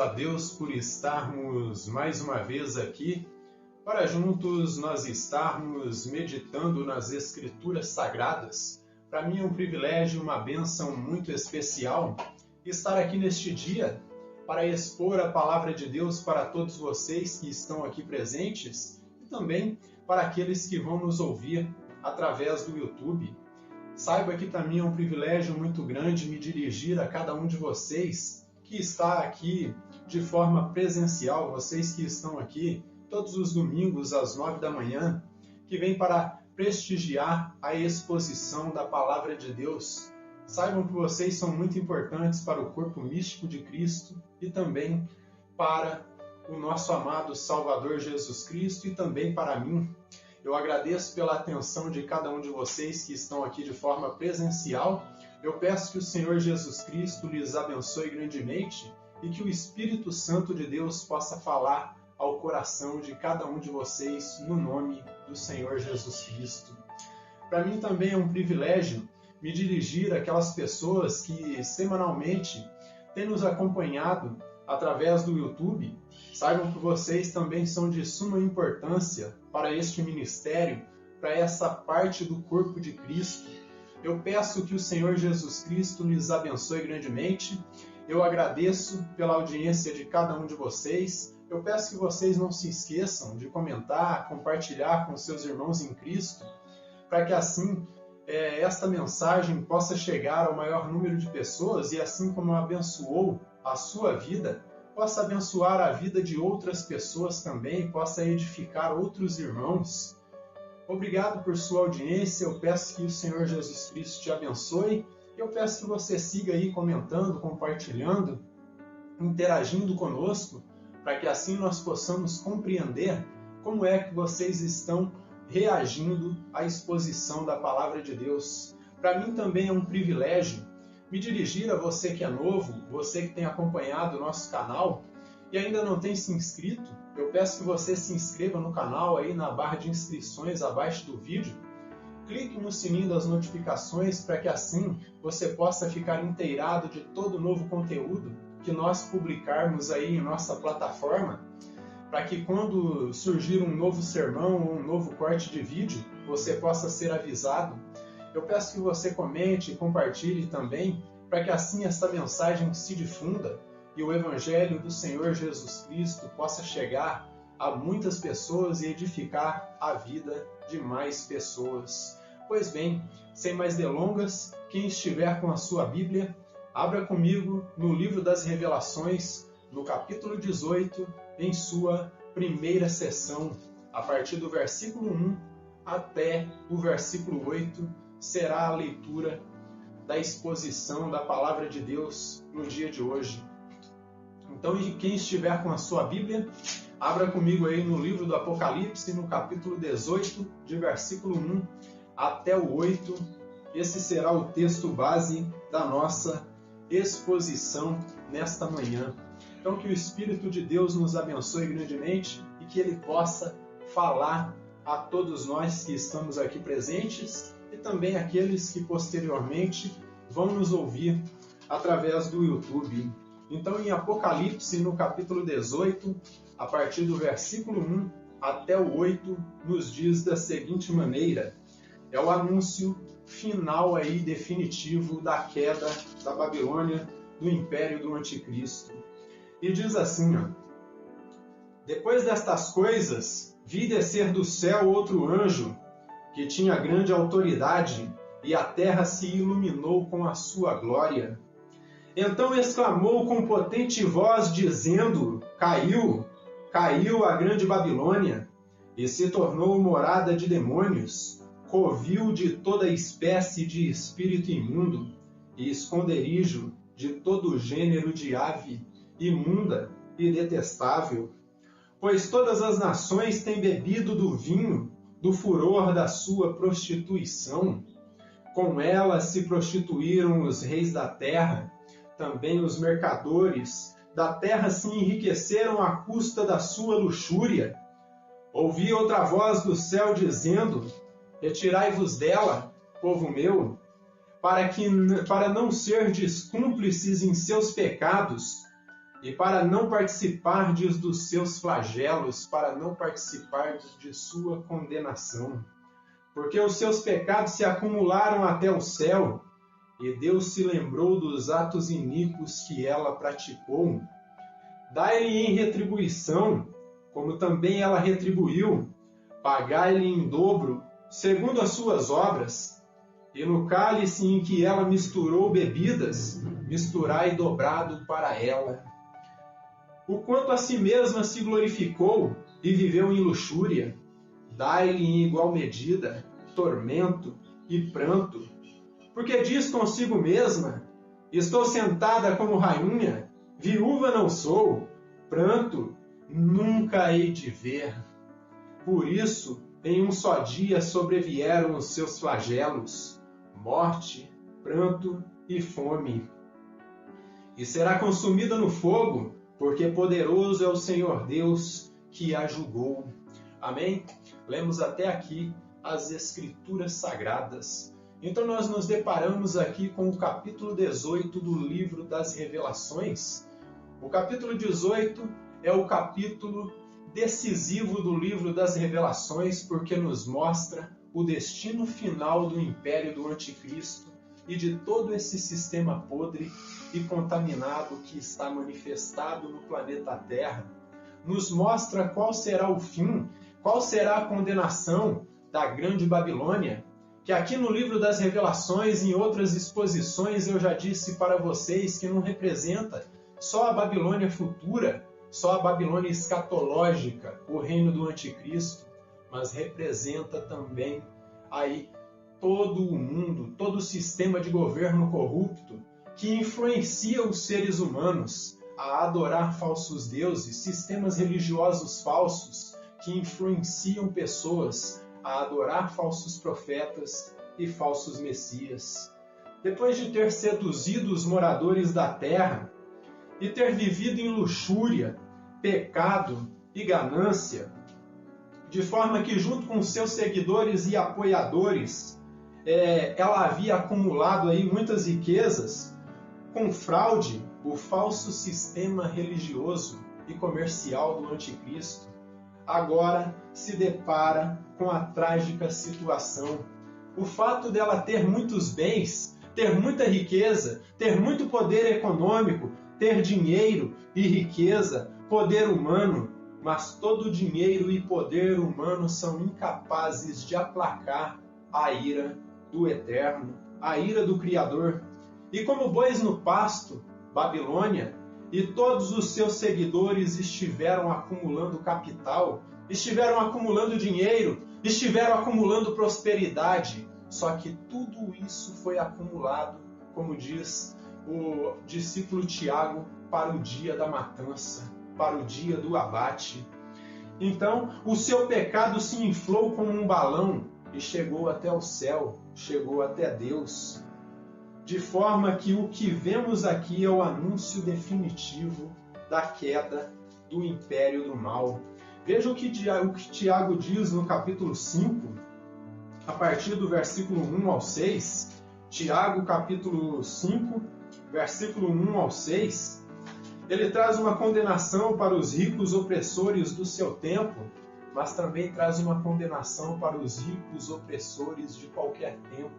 a Deus por estarmos mais uma vez aqui para juntos nós estarmos meditando nas Escrituras Sagradas. Para mim é um privilégio e uma bênção muito especial estar aqui neste dia para expor a Palavra de Deus para todos vocês que estão aqui presentes e também para aqueles que vão nos ouvir através do YouTube. Saiba que para mim é um privilégio muito grande me dirigir a cada um de vocês que está aqui de forma presencial, vocês que estão aqui todos os domingos às 9 da manhã, que vem para prestigiar a exposição da Palavra de Deus. Saibam que vocês são muito importantes para o corpo místico de Cristo e também para o nosso amado Salvador Jesus Cristo e também para mim. Eu agradeço pela atenção de cada um de vocês que estão aqui de forma presencial. Eu peço que o Senhor Jesus Cristo lhes abençoe grandemente e que o Espírito Santo de Deus possa falar ao coração de cada um de vocês no nome do Senhor Jesus Cristo. Para mim também é um privilégio me dirigir àquelas pessoas que semanalmente têm nos acompanhado através do YouTube. Saibam que vocês também são de suma importância para este ministério, para essa parte do corpo de Cristo. Eu peço que o Senhor Jesus Cristo lhes abençoe grandemente. Eu agradeço pela audiência de cada um de vocês. Eu peço que vocês não se esqueçam de comentar, compartilhar com seus irmãos em Cristo, para que assim esta mensagem possa chegar ao maior número de pessoas e assim como abençoou a sua vida, possa abençoar a vida de outras pessoas também, possa edificar outros irmãos. Obrigado por sua audiência, eu peço que o Senhor Jesus Cristo te abençoe. Eu peço que você siga aí comentando, compartilhando, interagindo conosco, para que assim nós possamos compreender como é que vocês estão reagindo à exposição da Palavra de Deus. Para mim também é um privilégio me dirigir a você que é novo, você que tem acompanhado o nosso canal e ainda não tem se inscrito. Eu peço que você se inscreva no canal aí na barra de inscrições abaixo do vídeo. Clique no sininho das notificações para que assim você possa ficar inteirado de todo o novo conteúdo que nós publicarmos aí em nossa plataforma, para que quando surgir um novo sermão ou um novo corte de vídeo, você possa ser avisado. Eu peço que você comente e compartilhe também, para que assim essa mensagem se difunda e o Evangelho do Senhor Jesus Cristo possa chegar a muitas pessoas e edificar a vida de mais pessoas. Pois bem, sem mais delongas, quem estiver com a sua Bíblia, abra comigo no livro das Revelações, no capítulo 18, em sua primeira sessão, a partir do versículo 1 até o versículo 8, será a leitura da exposição da Palavra de Deus no dia de hoje. Então, quem estiver com a sua Bíblia, abra comigo aí no livro do Apocalipse, no capítulo 18, de versículo 1 até o 8. Esse será o texto base da nossa exposição nesta manhã. Então, que o Espírito de Deus nos abençoe grandemente e que Ele possa falar a todos nós que estamos aqui presentes e também aqueles que posteriormente vão nos ouvir através do YouTube. Então, em Apocalipse, no capítulo 18, a partir do versículo 1 até o 8, nos diz da seguinte maneira: é o anúncio final aí, definitivo, da queda da Babilônia, do império do Anticristo. E diz assim, depois destas coisas, vi descer do céu outro anjo, que tinha grande autoridade, e a terra se iluminou com a sua glória. Então exclamou com potente voz, dizendo: Caiu, caiu a grande Babilônia, e se tornou morada de demônios, covil de toda espécie de espírito imundo, e esconderijo de todo gênero de ave imunda e detestável. Pois todas as nações têm bebido do vinho, do furor da sua prostituição. Com ela se prostituíram os reis da terra, também os mercadores da terra se enriqueceram à custa da sua luxúria. Ouvi outra voz do céu dizendo: Retirai-vos dela, povo meu, para não serdes cúmplices em seus pecados, e para não participardes dos seus flagelos, para não participardes de sua condenação. Porque os seus pecados se acumularam até o céu, e Deus se lembrou dos atos iníquos que ela praticou. Dai-lhe em retribuição, como também ela retribuiu, pagai-lhe em dobro, segundo as suas obras, e no cálice em que ela misturou bebidas, misturai dobrado para ela. O quanto a si mesma se glorificou e viveu em luxúria, dai-lhe em igual medida tormento e pranto, porque diz consigo mesma: estou sentada como rainha, viúva não sou, pranto nunca hei de ver. Por isso, em um só dia sobrevieram os seus flagelos, morte, pranto e fome. E será consumida no fogo, porque poderoso é o Senhor Deus que a julgou. Amém? Lemos até aqui as Escrituras Sagradas. Então nós nos deparamos aqui com o capítulo 18 do livro das Revelações. O capítulo 18 é o capítulo decisivo do livro das Revelações, porque nos mostra o destino final do império do Anticristo e de todo esse sistema podre e contaminado que está manifestado no planeta Terra. Nos mostra qual será o fim, qual será a condenação da Grande Babilônia, que aqui no livro das Revelações, em outras exposições, eu já disse para vocês que não representa só a Babilônia futura, só a Babilônia escatológica, o reino do Anticristo, mas representa também aí todo o mundo, todo o sistema de governo corrupto que influencia os seres humanos a adorar falsos deuses, sistemas religiosos falsos que influenciam pessoas a adorar falsos profetas e falsos messias. Depois de ter seduzido os moradores da terra e ter vivido em luxúria, pecado e ganância, de forma que junto com seus seguidores e apoiadores, ela havia acumulado aí muitas riquezas, com fraude, o falso sistema religioso e comercial do Anticristo, agora se depara com a trágica situação. O fato dela ter muitos bens, ter muita riqueza, ter muito poder econômico, ter dinheiro e riqueza, poder humano, mas todo dinheiro e poder humano são incapazes de aplacar a ira do Eterno, a ira do Criador. E como bois no pasto, Babilônia e todos os seus seguidores estiveram acumulando capital, estiveram acumulando dinheiro, estiveram acumulando prosperidade. Só que tudo isso foi acumulado, como diz o discípulo Tiago, para o dia da matança, para o dia do abate. Então, o seu pecado se inflou como um balão e chegou até o céu, chegou até Deus. De forma que o que vemos aqui é o anúncio definitivo da queda do império do mal. Veja o que Tiago diz no capítulo 5, a partir do versículo 1 ao 6. Tiago, capítulo 5, versículo 1 ao 6. Ele traz uma condenação para os ricos opressores do seu tempo, mas também traz uma condenação para os ricos opressores de qualquer tempo,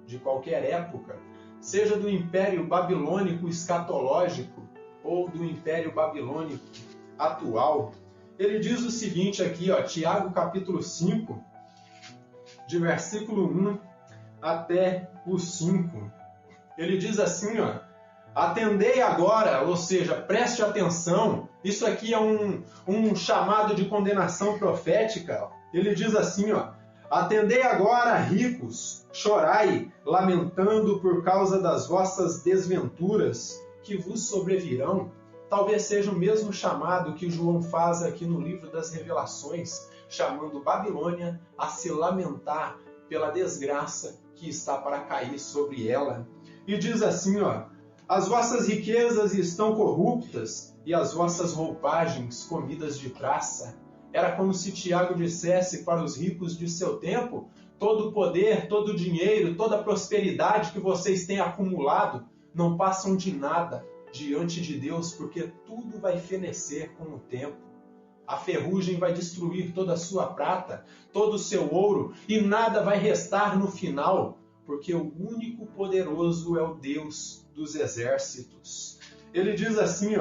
de qualquer época, seja do Império Babilônico escatológico ou do Império Babilônico atual. Ele diz o seguinte aqui, Tiago capítulo 5, de versículo 1 até o 5. Ele diz assim, atendei agora, ou seja, preste atenção, isso aqui é um chamado de condenação profética. Ele diz assim, atendei agora, ricos, chorai, lamentando por causa das vossas desventuras que vos sobrevirão. Talvez seja o mesmo chamado que João faz aqui no livro das Revelações, chamando Babilônia a se lamentar pela desgraça que está para cair sobre ela. E diz assim, as vossas riquezas estão corruptas e as vossas roupagens comidas de traça. Era como se Tiago dissesse para os ricos de seu tempo, todo o poder, todo o dinheiro, toda a prosperidade que vocês têm acumulado não passam de nada diante de Deus, porque tudo vai fenecer com o tempo. A ferrugem vai destruir toda a sua prata, todo o seu ouro, e nada vai restar no final, porque o único poderoso é o Deus dos exércitos. Ele diz assim,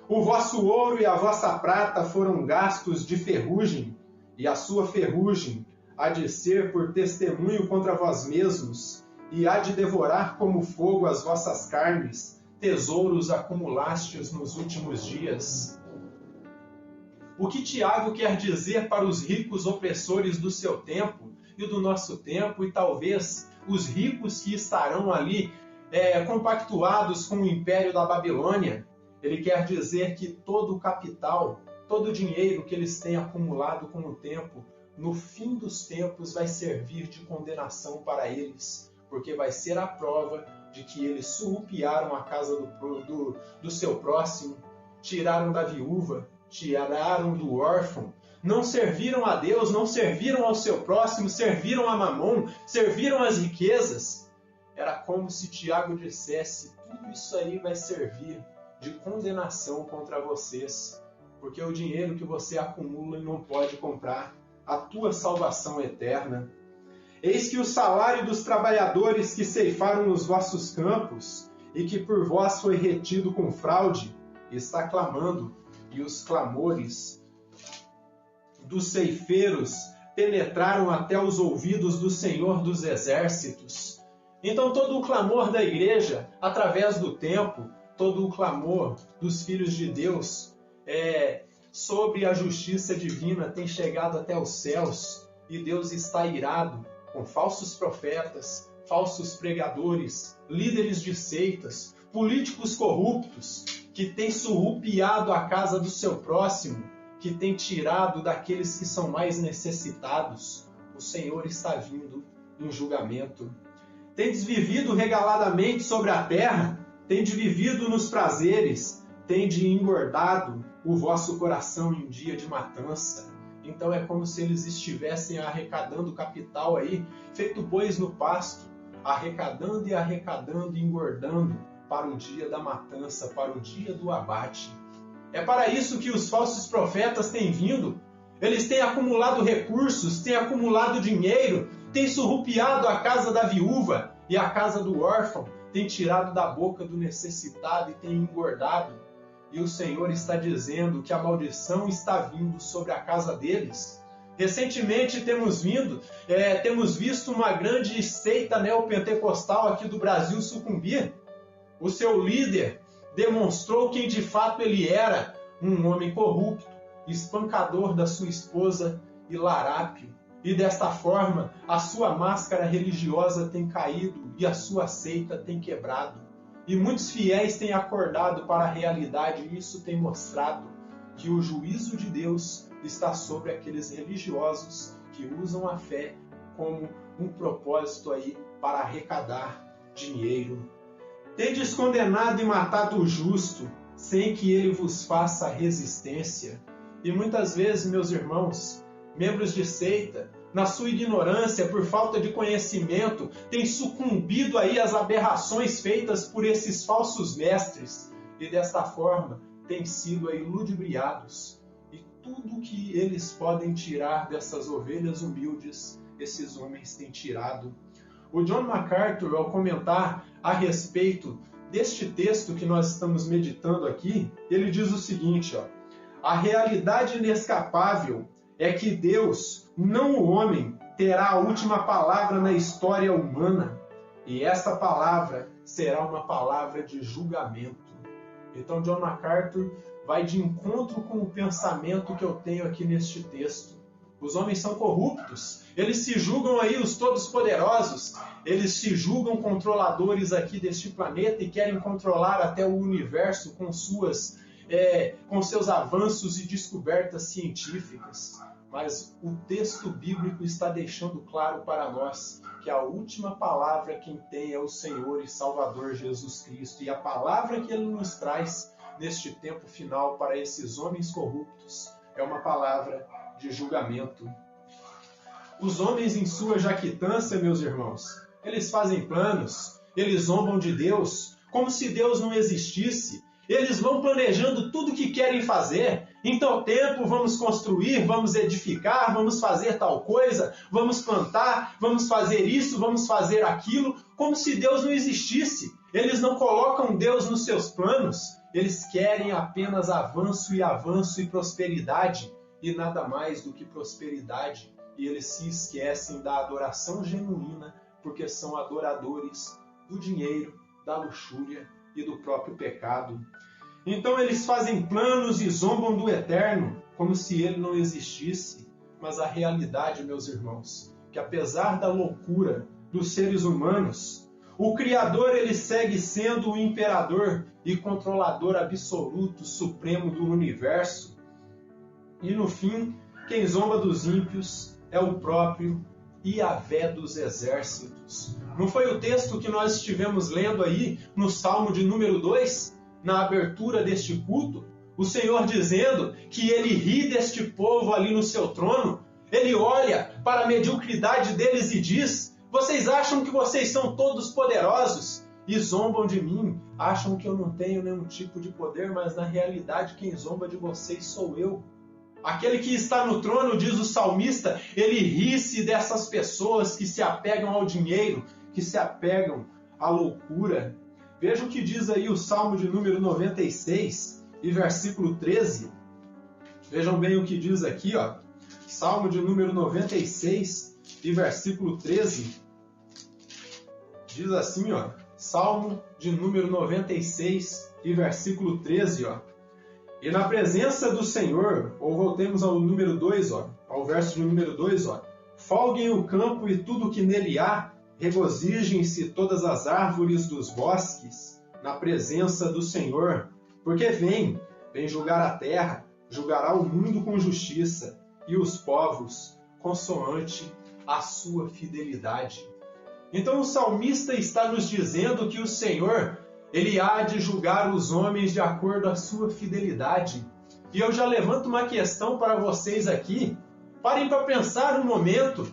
o vosso ouro e a vossa prata foram gastos de ferrugem, e a sua ferrugem há de ser por testemunho contra vós mesmos, e há de devorar como fogo as vossas carnes, tesouros acumulastes nos últimos dias. O que Tiago quer dizer para os ricos opressores do seu tempo e do nosso tempo, e talvez os ricos que estarão ali compactuados com o império da Babilônia? Ele quer dizer que todo o capital, todo o dinheiro que eles têm acumulado com o tempo, no fim dos tempos vai servir de condenação para eles, porque vai ser a prova de que eles surrupiaram a casa do seu próximo, tiraram da viúva, tiraram do órfão, não serviram a Deus, não serviram ao seu próximo, serviram a Mamon, serviram as riquezas. Era como se Tiago dissesse, tudo isso aí vai servir de condenação contra vocês, porque o dinheiro que você acumula não pode comprar a tua salvação eterna. Eis que o salário dos trabalhadores que ceifaram nos vossos campos e que por vós foi retido com fraude, está clamando, e os clamores dos ceifeiros penetraram até os ouvidos do Senhor dos Exércitos. Então todo o clamor da igreja, através do tempo, todo o clamor dos filhos de Deus sobre a justiça divina tem chegado até os céus, e Deus está irado com falsos profetas, falsos pregadores, líderes de seitas, políticos corruptos, que têm surrupiado a casa do seu próximo, que têm tirado daqueles que são mais necessitados. O Senhor está vindo em julgamento. Tendes vivido regaladamente sobre a terra, tendes vivido nos prazeres, tendes engordado o vosso coração em dia de matança. Então é como se eles estivessem arrecadando capital aí, feito bois no pasto, arrecadando e engordando para o dia da matança, para o dia do abate. É para isso que os falsos profetas têm vindo. Eles têm acumulado recursos, têm acumulado dinheiro, têm surrupiado a casa da viúva e a casa do órfão, têm tirado da boca do necessitado e têm engordado. E o Senhor está dizendo que a maldição está vindo sobre a casa deles. Recentemente temos visto uma grande seita neopentecostal aqui do Brasil sucumbir. O seu líder demonstrou quem de fato ele era, um homem corrupto, espancador da sua esposa e larápio. E desta forma, a sua máscara religiosa tem caído e a sua seita tem quebrado. E muitos fiéis têm acordado para a realidade, e isso tem mostrado que o juízo de Deus está sobre aqueles religiosos que usam a fé como um propósito aí para arrecadar dinheiro. Tendes condenado e matado o justo, sem que ele vos faça resistência. E muitas vezes, meus irmãos, membros de seita, na sua ignorância, por falta de conhecimento, têm sucumbido aí às aberrações feitas por esses falsos mestres, e desta forma têm sido aí ludibriados. E tudo que eles podem tirar dessas ovelhas humildes, esses homens têm tirado. O John MacArthur, ao comentar a respeito deste texto que nós estamos meditando aqui, ele diz o seguinte, a realidade inescapável é que Deus, não o homem, terá a última palavra na história humana, e essa palavra será uma palavra de julgamento. Então John MacArthur vai de encontro com o pensamento que eu tenho aqui neste texto. Os homens são corruptos, eles se julgam aí os todos poderosos, eles se julgam controladores aqui deste planeta e querem controlar até o universo com seus avanços e descobertas científicas. Mas o texto bíblico está deixando claro para nós que a última palavra quem tem é o Senhor e Salvador Jesus Cristo. E a palavra que Ele nos traz neste tempo final para esses homens corruptos é uma palavra de julgamento. Os homens em sua jactância, meus irmãos, eles fazem planos, eles zombam de Deus, como se Deus não existisse, Eles vão planejando tudo o que querem fazer. Em tal tempo vamos construir, vamos edificar, vamos fazer tal coisa, vamos plantar, vamos fazer isso, vamos fazer aquilo, como se Deus não existisse. Eles não colocam Deus nos seus planos. Eles querem apenas avanço e prosperidade, e nada mais do que prosperidade. E eles se esquecem da adoração genuína, porque são adoradores do dinheiro, da luxúria e do próprio pecado. Então eles fazem planos e zombam do eterno, como se ele não existisse. Mas a realidade, meus irmãos, que apesar da loucura dos seres humanos, o Criador ele segue sendo o imperador e controlador absoluto, supremo do universo. E no fim, quem zomba dos ímpios é o próprio Yahvé dos exércitos. Não foi o texto que nós estivemos lendo aí no Salmo de número 2? Na abertura deste culto, o Senhor dizendo que ele ri deste povo ali no seu trono, ele olha para a mediocridade deles e diz: vocês acham que vocês são todos poderosos e zombam de mim, acham que eu não tenho nenhum tipo de poder, mas na realidade quem zomba de vocês sou eu. Aquele que está no trono, diz o salmista, ele ri-se dessas pessoas que se apegam ao dinheiro, que se apegam à loucura. Veja o que diz aí o Salmo de número 96 e versículo 13. Vejam bem o que diz aqui, ó. Salmo de número 96 e versículo 13. Diz assim, ó. Salmo de número 96 e versículo 13, ó. E na presença do Senhor, ou voltemos ao número 2, ó, ao verso de número 2, ó. Folguem o campo e tudo que nele há, regozijem-se todas as árvores dos bosques na presença do Senhor, porque vem julgar a terra, julgará o mundo com justiça e os povos consoante a sua fidelidade. Então o salmista está nos dizendo que o Senhor, ele há de julgar os homens de acordo à sua fidelidade. E eu já levanto uma questão para vocês aqui. Parem para pensar um momento.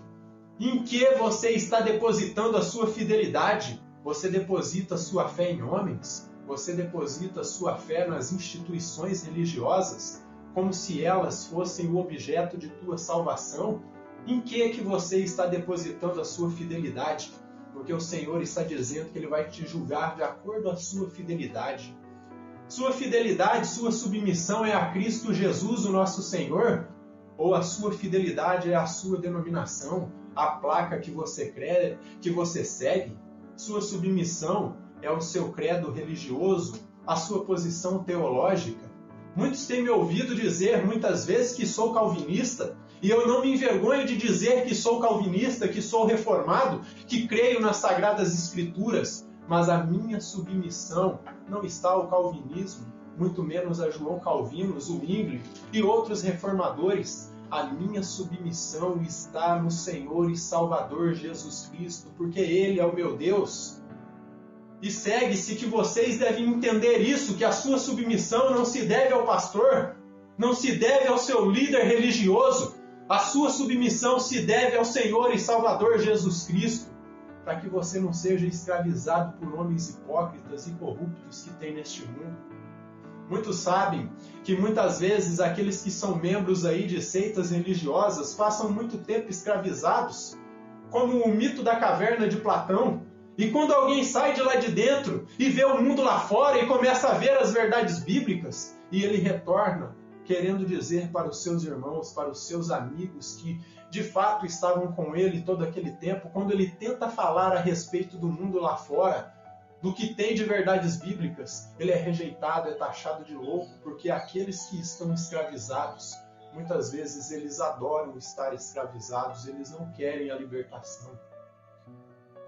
Em que você está depositando a sua fidelidade? Você deposita a sua fé em homens? Você deposita a sua fé nas instituições religiosas, como se elas fossem o objeto de tua salvação? Em que você está depositando a sua fidelidade? Porque o Senhor está dizendo que Ele vai te julgar de acordo à sua fidelidade. Sua fidelidade, sua submissão é a Cristo Jesus, o nosso Senhor? Ou a sua fidelidade é a sua denominação? A placa que você crê, que você segue? Sua submissão é o seu credo religioso, a sua posição teológica? Muitos têm me ouvido dizer muitas vezes que sou calvinista, e eu não me envergonho de dizer que sou calvinista, que sou reformado, que creio nas Sagradas Escrituras, mas a minha submissão não está ao calvinismo, muito menos a João Calvino, Zwingli e outros reformadores. A minha submissão está no Senhor e Salvador Jesus Cristo, porque Ele é o meu Deus. E segue-se que vocês devem entender isso, que a sua submissão não se deve ao pastor, não se deve ao seu líder religioso, a sua submissão se deve ao Senhor e Salvador Jesus Cristo, para que você não seja escravizado por homens hipócritas e corruptos que tem neste mundo. Muitos sabem que muitas vezes aqueles que são membros aí de seitas religiosas passam muito tempo escravizados, como o mito da caverna de Platão. E quando alguém sai de lá de dentro e vê o mundo lá fora e começa a ver as verdades bíblicas, e ele retorna querendo dizer para os seus irmãos, para os seus amigos que de fato estavam com ele todo aquele tempo, quando ele tenta falar a respeito do mundo lá fora, do que tem de verdades bíblicas, ele é rejeitado, é taxado de louco, porque aqueles que estão escravizados, muitas vezes eles adoram estar escravizados, eles não querem a libertação.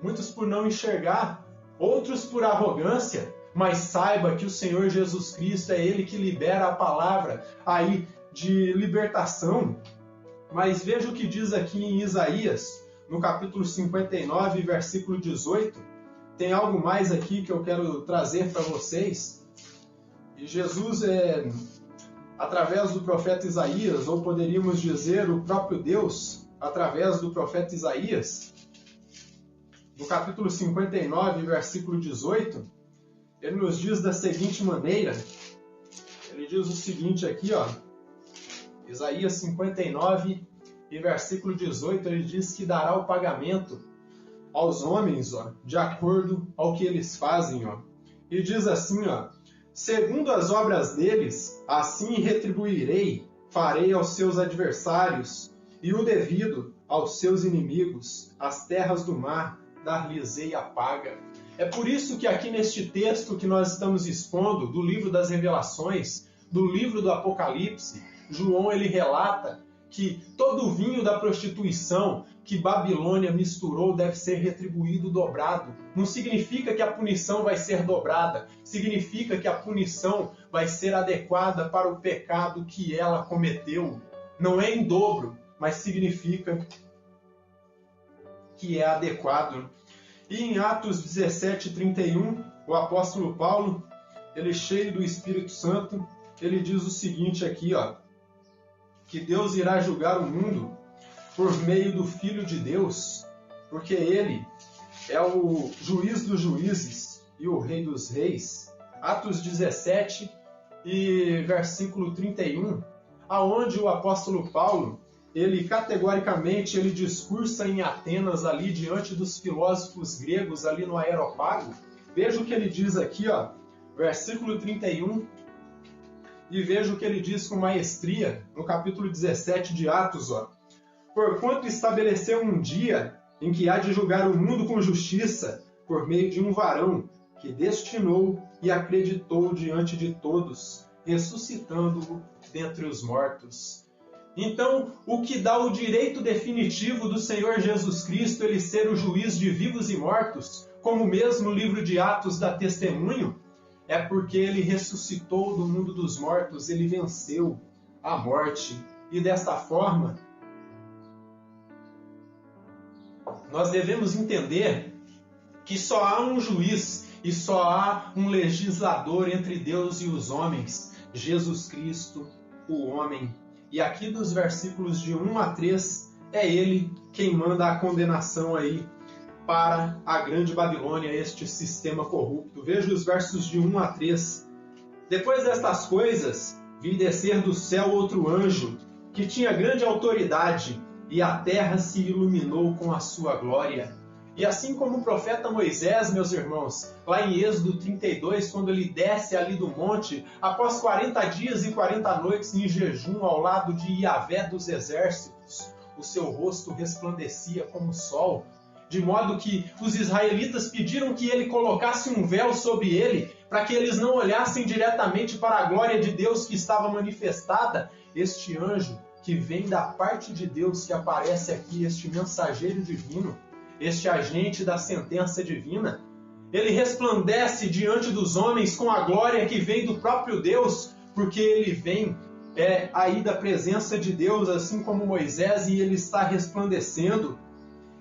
Muitos por não enxergar, outros por arrogância, mas saiba que o Senhor Jesus Cristo é Ele que libera a palavra aí de libertação. Mas veja o que diz aqui em Isaías, no capítulo 59, versículo 18, tem algo mais aqui que eu quero trazer para vocês. E Jesus através do profeta Isaías, ou poderíamos dizer o próprio Deus, através do profeta Isaías, no capítulo 59, versículo 18, ele nos diz da seguinte maneira, ele diz o seguinte aqui, ó, Isaías 59 e versículo 18, ele diz que dará o pagamento aos homens, ó, de acordo ao que eles fazem, ó. E diz assim, ó, segundo as obras deles, assim retribuirei, farei aos seus adversários, e o devido aos seus inimigos, as terras do mar, dar-lhes-ei a paga. É por isso que aqui neste texto que nós estamos expondo, do livro das Revelações, do livro do Apocalipse, João ele relata que todo o vinho da prostituição que Babilônia misturou deve ser retribuído dobrado. Não significa que a punição vai ser dobrada, significa que a punição vai ser adequada para o pecado que ela cometeu. Não é em dobro, mas significa que é adequado. E em Atos 17:31, o apóstolo Paulo, ele cheio do Espírito Santo, ele diz o seguinte aqui, ó, que Deus irá julgar o mundo por meio do Filho de Deus, porque ele é o juiz dos juízes e o rei dos reis. Atos 17 e versículo 31, aonde o apóstolo Paulo, ele categoricamente ele discursa em Atenas ali diante dos filósofos gregos ali no Areópago. Veja o que ele diz aqui, ó, versículo 31, e veja o que ele diz com maestria no capítulo 17 de Atos, ó. Porquanto estabeleceu um dia em que há de julgar o mundo com justiça, por meio de um varão que destinou e acreditou diante de todos, ressuscitando-o dentre os mortos. Então, o que dá o direito definitivo do Senhor Jesus Cristo ele ser o juiz de vivos e mortos, como mesmo o livro de Atos dá testemunho, é porque ele ressuscitou do mundo dos mortos, ele venceu a morte. E desta forma, nós devemos entender que só há um juiz e só há um legislador entre Deus e os homens, Jesus Cristo, o homem. E aqui dos versículos de 1 a 3, é ele quem manda a condenação aí para a grande Babilônia, este sistema corrupto. Veja os versos de 1 a 3. Depois destas coisas, vi descer do céu outro anjo, que tinha grande autoridade, e a terra se iluminou com a sua glória. E assim como o profeta Moisés, meus irmãos, lá em Êxodo 32, quando ele desce ali do monte, após 40 dias e 40 noites em jejum ao lado de Yahvé dos exércitos, o seu rosto resplandecia como o sol, de modo que os israelitas pediram que ele colocasse um véu sobre ele, para que eles não olhassem diretamente para a glória de Deus que estava manifestada. Este anjo que vem da parte de Deus, que aparece aqui, este mensageiro divino, este agente da sentença divina, ele resplandece diante dos homens com a glória que vem do próprio Deus, porque ele vem aí da presença de Deus, assim como Moisés, e ele está resplandecendo.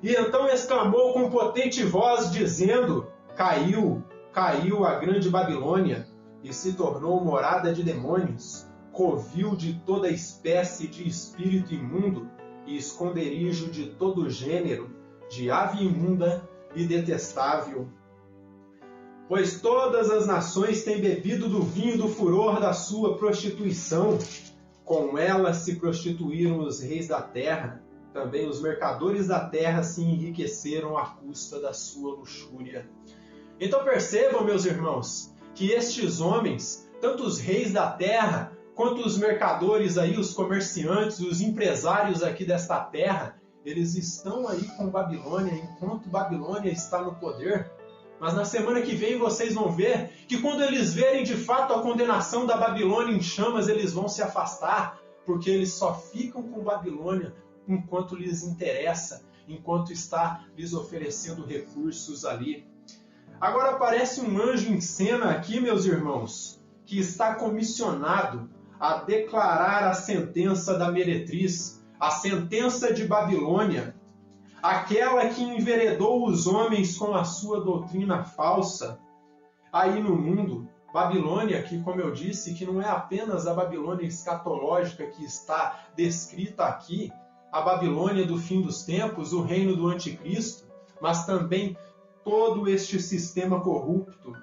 E então exclamou com potente voz, dizendo: caiu, caiu a grande Babilônia, e se tornou morada de demônios, covil de toda espécie de espírito imundo, e esconderijo de todo gênero, de ave imunda e detestável. Pois todas as nações têm bebido do vinho do furor da sua prostituição. Com ela se prostituíram os reis da terra. Também os mercadores da terra se enriqueceram à custa da sua luxúria. Então percebam, meus irmãos, que estes homens, tanto os reis da terra, quanto os mercadores aí, os comerciantes, os empresários aqui desta terra, eles estão aí com Babilônia, enquanto Babilônia está no poder. Mas na semana que vem vocês vão ver que quando eles verem de fato a condenação da Babilônia em chamas, eles vão se afastar, porque eles só ficam com Babilônia enquanto lhes interessa, enquanto está lhes oferecendo recursos ali. Agora aparece um anjo em cena aqui, meus irmãos, que está comissionado a declarar a sentença da meretriz, a sentença de Babilônia, aquela que enveredou os homens com a sua doutrina falsa aí no mundo. Babilônia, que, como eu disse, que não é apenas a Babilônia escatológica que está descrita aqui, a Babilônia do fim dos tempos, o reino do anticristo, mas também todo este sistema corrupto.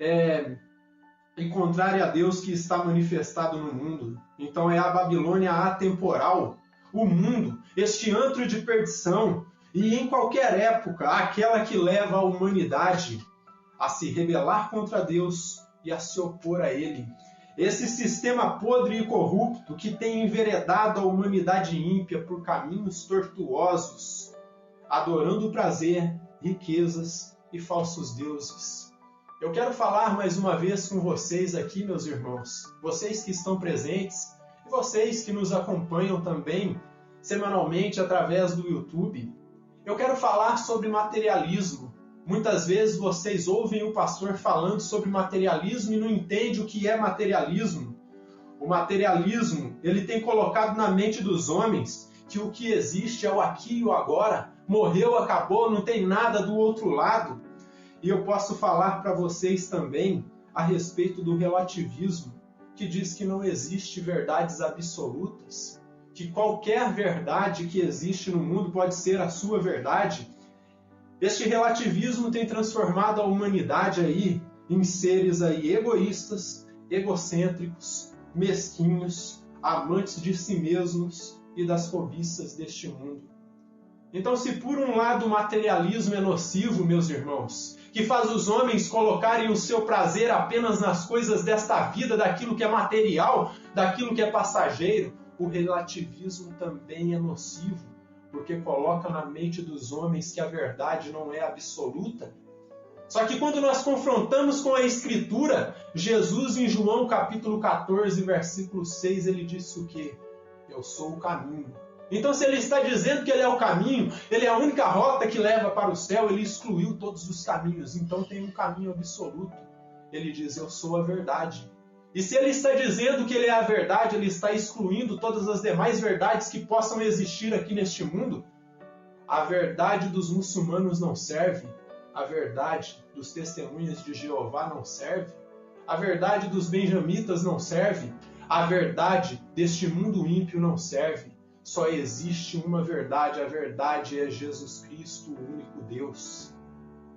e contrária a Deus que está manifestado no mundo. Então é a Babilônia atemporal, o mundo, este antro de perdição, e em qualquer época, aquela que leva a humanidade a se rebelar contra Deus e a se opor a Ele. Esse sistema podre e corrupto que tem enveredado a humanidade ímpia por caminhos tortuosos, adorando prazer, riquezas e falsos deuses. Eu quero falar mais uma vez com vocês aqui, meus irmãos, vocês que estão presentes e vocês que nos acompanham também semanalmente através do YouTube. Eu quero falar sobre materialismo. Muitas vezes vocês ouvem o pastor falando sobre materialismo e não entendem o que é materialismo. O materialismo, ele tem colocado na mente dos homens que o que existe é o aqui e o agora. Morreu, acabou, não tem nada do outro lado. E eu posso falar para vocês também a respeito do relativismo, que diz que não existe verdades absolutas, que qualquer verdade que existe no mundo pode ser a sua verdade. Este relativismo tem transformado a humanidade aí em seres aí egoístas, egocêntricos, mesquinhos, amantes de si mesmos e das cobiças deste mundo. Então, se por um lado o materialismo é nocivo, meus irmãos, que faz os homens colocarem o seu prazer apenas nas coisas desta vida, daquilo que é material, daquilo que é passageiro, o relativismo também é nocivo, porque coloca na mente dos homens que a verdade não é absoluta. Só que quando nós confrontamos com a Escritura, Jesus em João capítulo 14, versículo 6, ele disse o quê? Eu sou o caminho. Então, se ele está dizendo que ele é o caminho, ele é a única rota que leva para o céu, ele excluiu todos os caminhos. Então tem um caminho absoluto. Ele diz, eu sou a verdade. E se ele está dizendo que ele é a verdade, ele está excluindo todas as demais verdades que possam existir aqui neste mundo. A verdade dos muçulmanos não serve. A verdade dos testemunhas de Jeová não serve. A verdade dos benjamitas não serve. A verdade deste mundo ímpio não serve. Só existe uma verdade, a verdade é Jesus Cristo, o único Deus.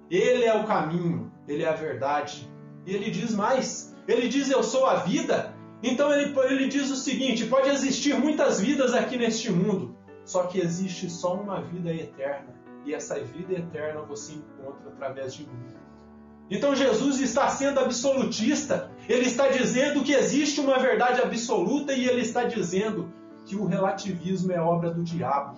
Ele é o caminho, ele é a verdade. E ele diz mais, ele diz eu sou a vida. Então ele diz o seguinte, pode existir muitas vidas aqui neste mundo, só que existe só uma vida eterna. E essa vida eterna você encontra através de mim. Então Jesus está sendo absolutista, ele está dizendo que existe uma verdade absoluta e ele está dizendo que o relativismo é obra do diabo.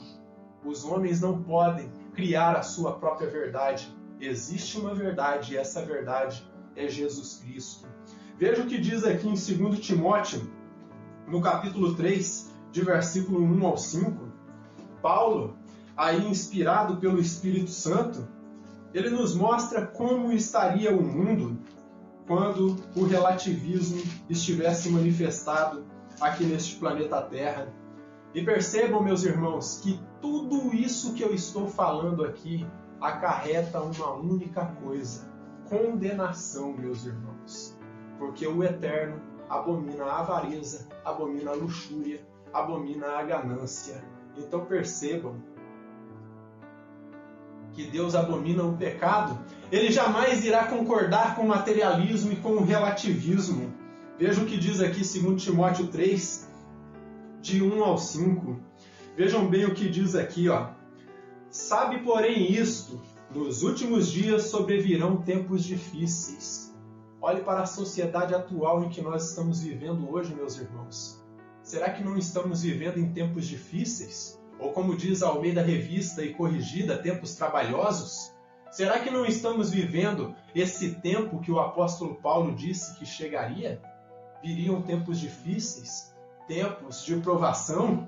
Os homens não podem criar a sua própria verdade. Existe uma verdade e essa verdade é Jesus Cristo. Veja o que diz aqui em 2 Timóteo, no capítulo 3, de versículo 1 ao 5. Paulo, aí inspirado pelo Espírito Santo, ele nos mostra como estaria o mundo quando o relativismo estivesse manifestado aqui neste planeta Terra. E percebam, meus irmãos, que tudo isso que eu estou falando aqui acarreta uma única coisa: condenação, meus irmãos. Porque o Eterno abomina a avareza, abomina a luxúria, abomina a ganância. Então percebam que Deus abomina o pecado. Ele jamais irá concordar com o materialismo e com o relativismo. Veja o que diz aqui 2 Timóteo 3, de 1 ao 5. Vejam bem o que diz aqui, ó. Sabe, porém, isto, nos últimos dias sobrevirão tempos difíceis. Olhe para a sociedade atual em que nós estamos vivendo hoje, meus irmãos. Será que não estamos vivendo em tempos difíceis? Ou como diz a Almeida Revista e Corrigida, tempos trabalhosos? Será que não estamos vivendo esse tempo que o apóstolo Paulo disse que chegaria? Viriam tempos difíceis? Tempos de provação?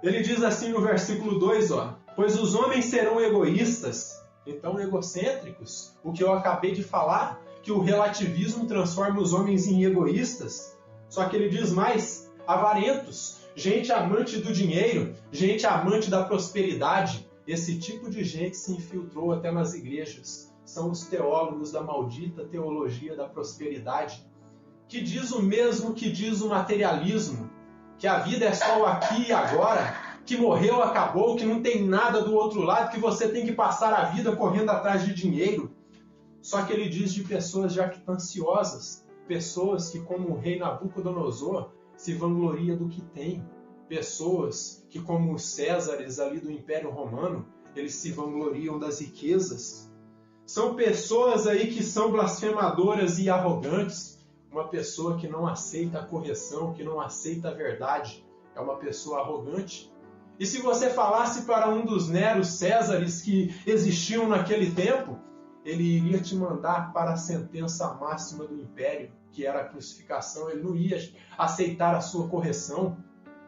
Ele diz assim no versículo 2, ó, pois os homens serão egoístas, então egocêntricos, o que eu acabei de falar, que o relativismo transforma os homens em egoístas. Só que ele diz mais, avarentos, gente amante do dinheiro, gente amante da prosperidade. Esse tipo de gente se infiltrou até nas igrejas. São os teólogos da maldita teologia da prosperidade, que diz o mesmo que diz o materialismo, que a vida é só o aqui e agora, que morreu, acabou, que não tem nada do outro lado, que você tem que passar a vida correndo atrás de dinheiro. Só que ele diz de pessoas jactanciosas, pessoas que, como o rei Nabucodonosor, se vangloria do que tem. Pessoas que, como os Césares ali do Império Romano, eles se vangloriam das riquezas. São pessoas aí que são blasfemadoras e arrogantes. Uma pessoa que não aceita a correção, que não aceita a verdade, é uma pessoa arrogante. E se você falasse para um dos Neros Césares que existiam naquele tempo, ele iria te mandar para a sentença máxima do império, que era a crucificação. Ele não ia aceitar a sua correção.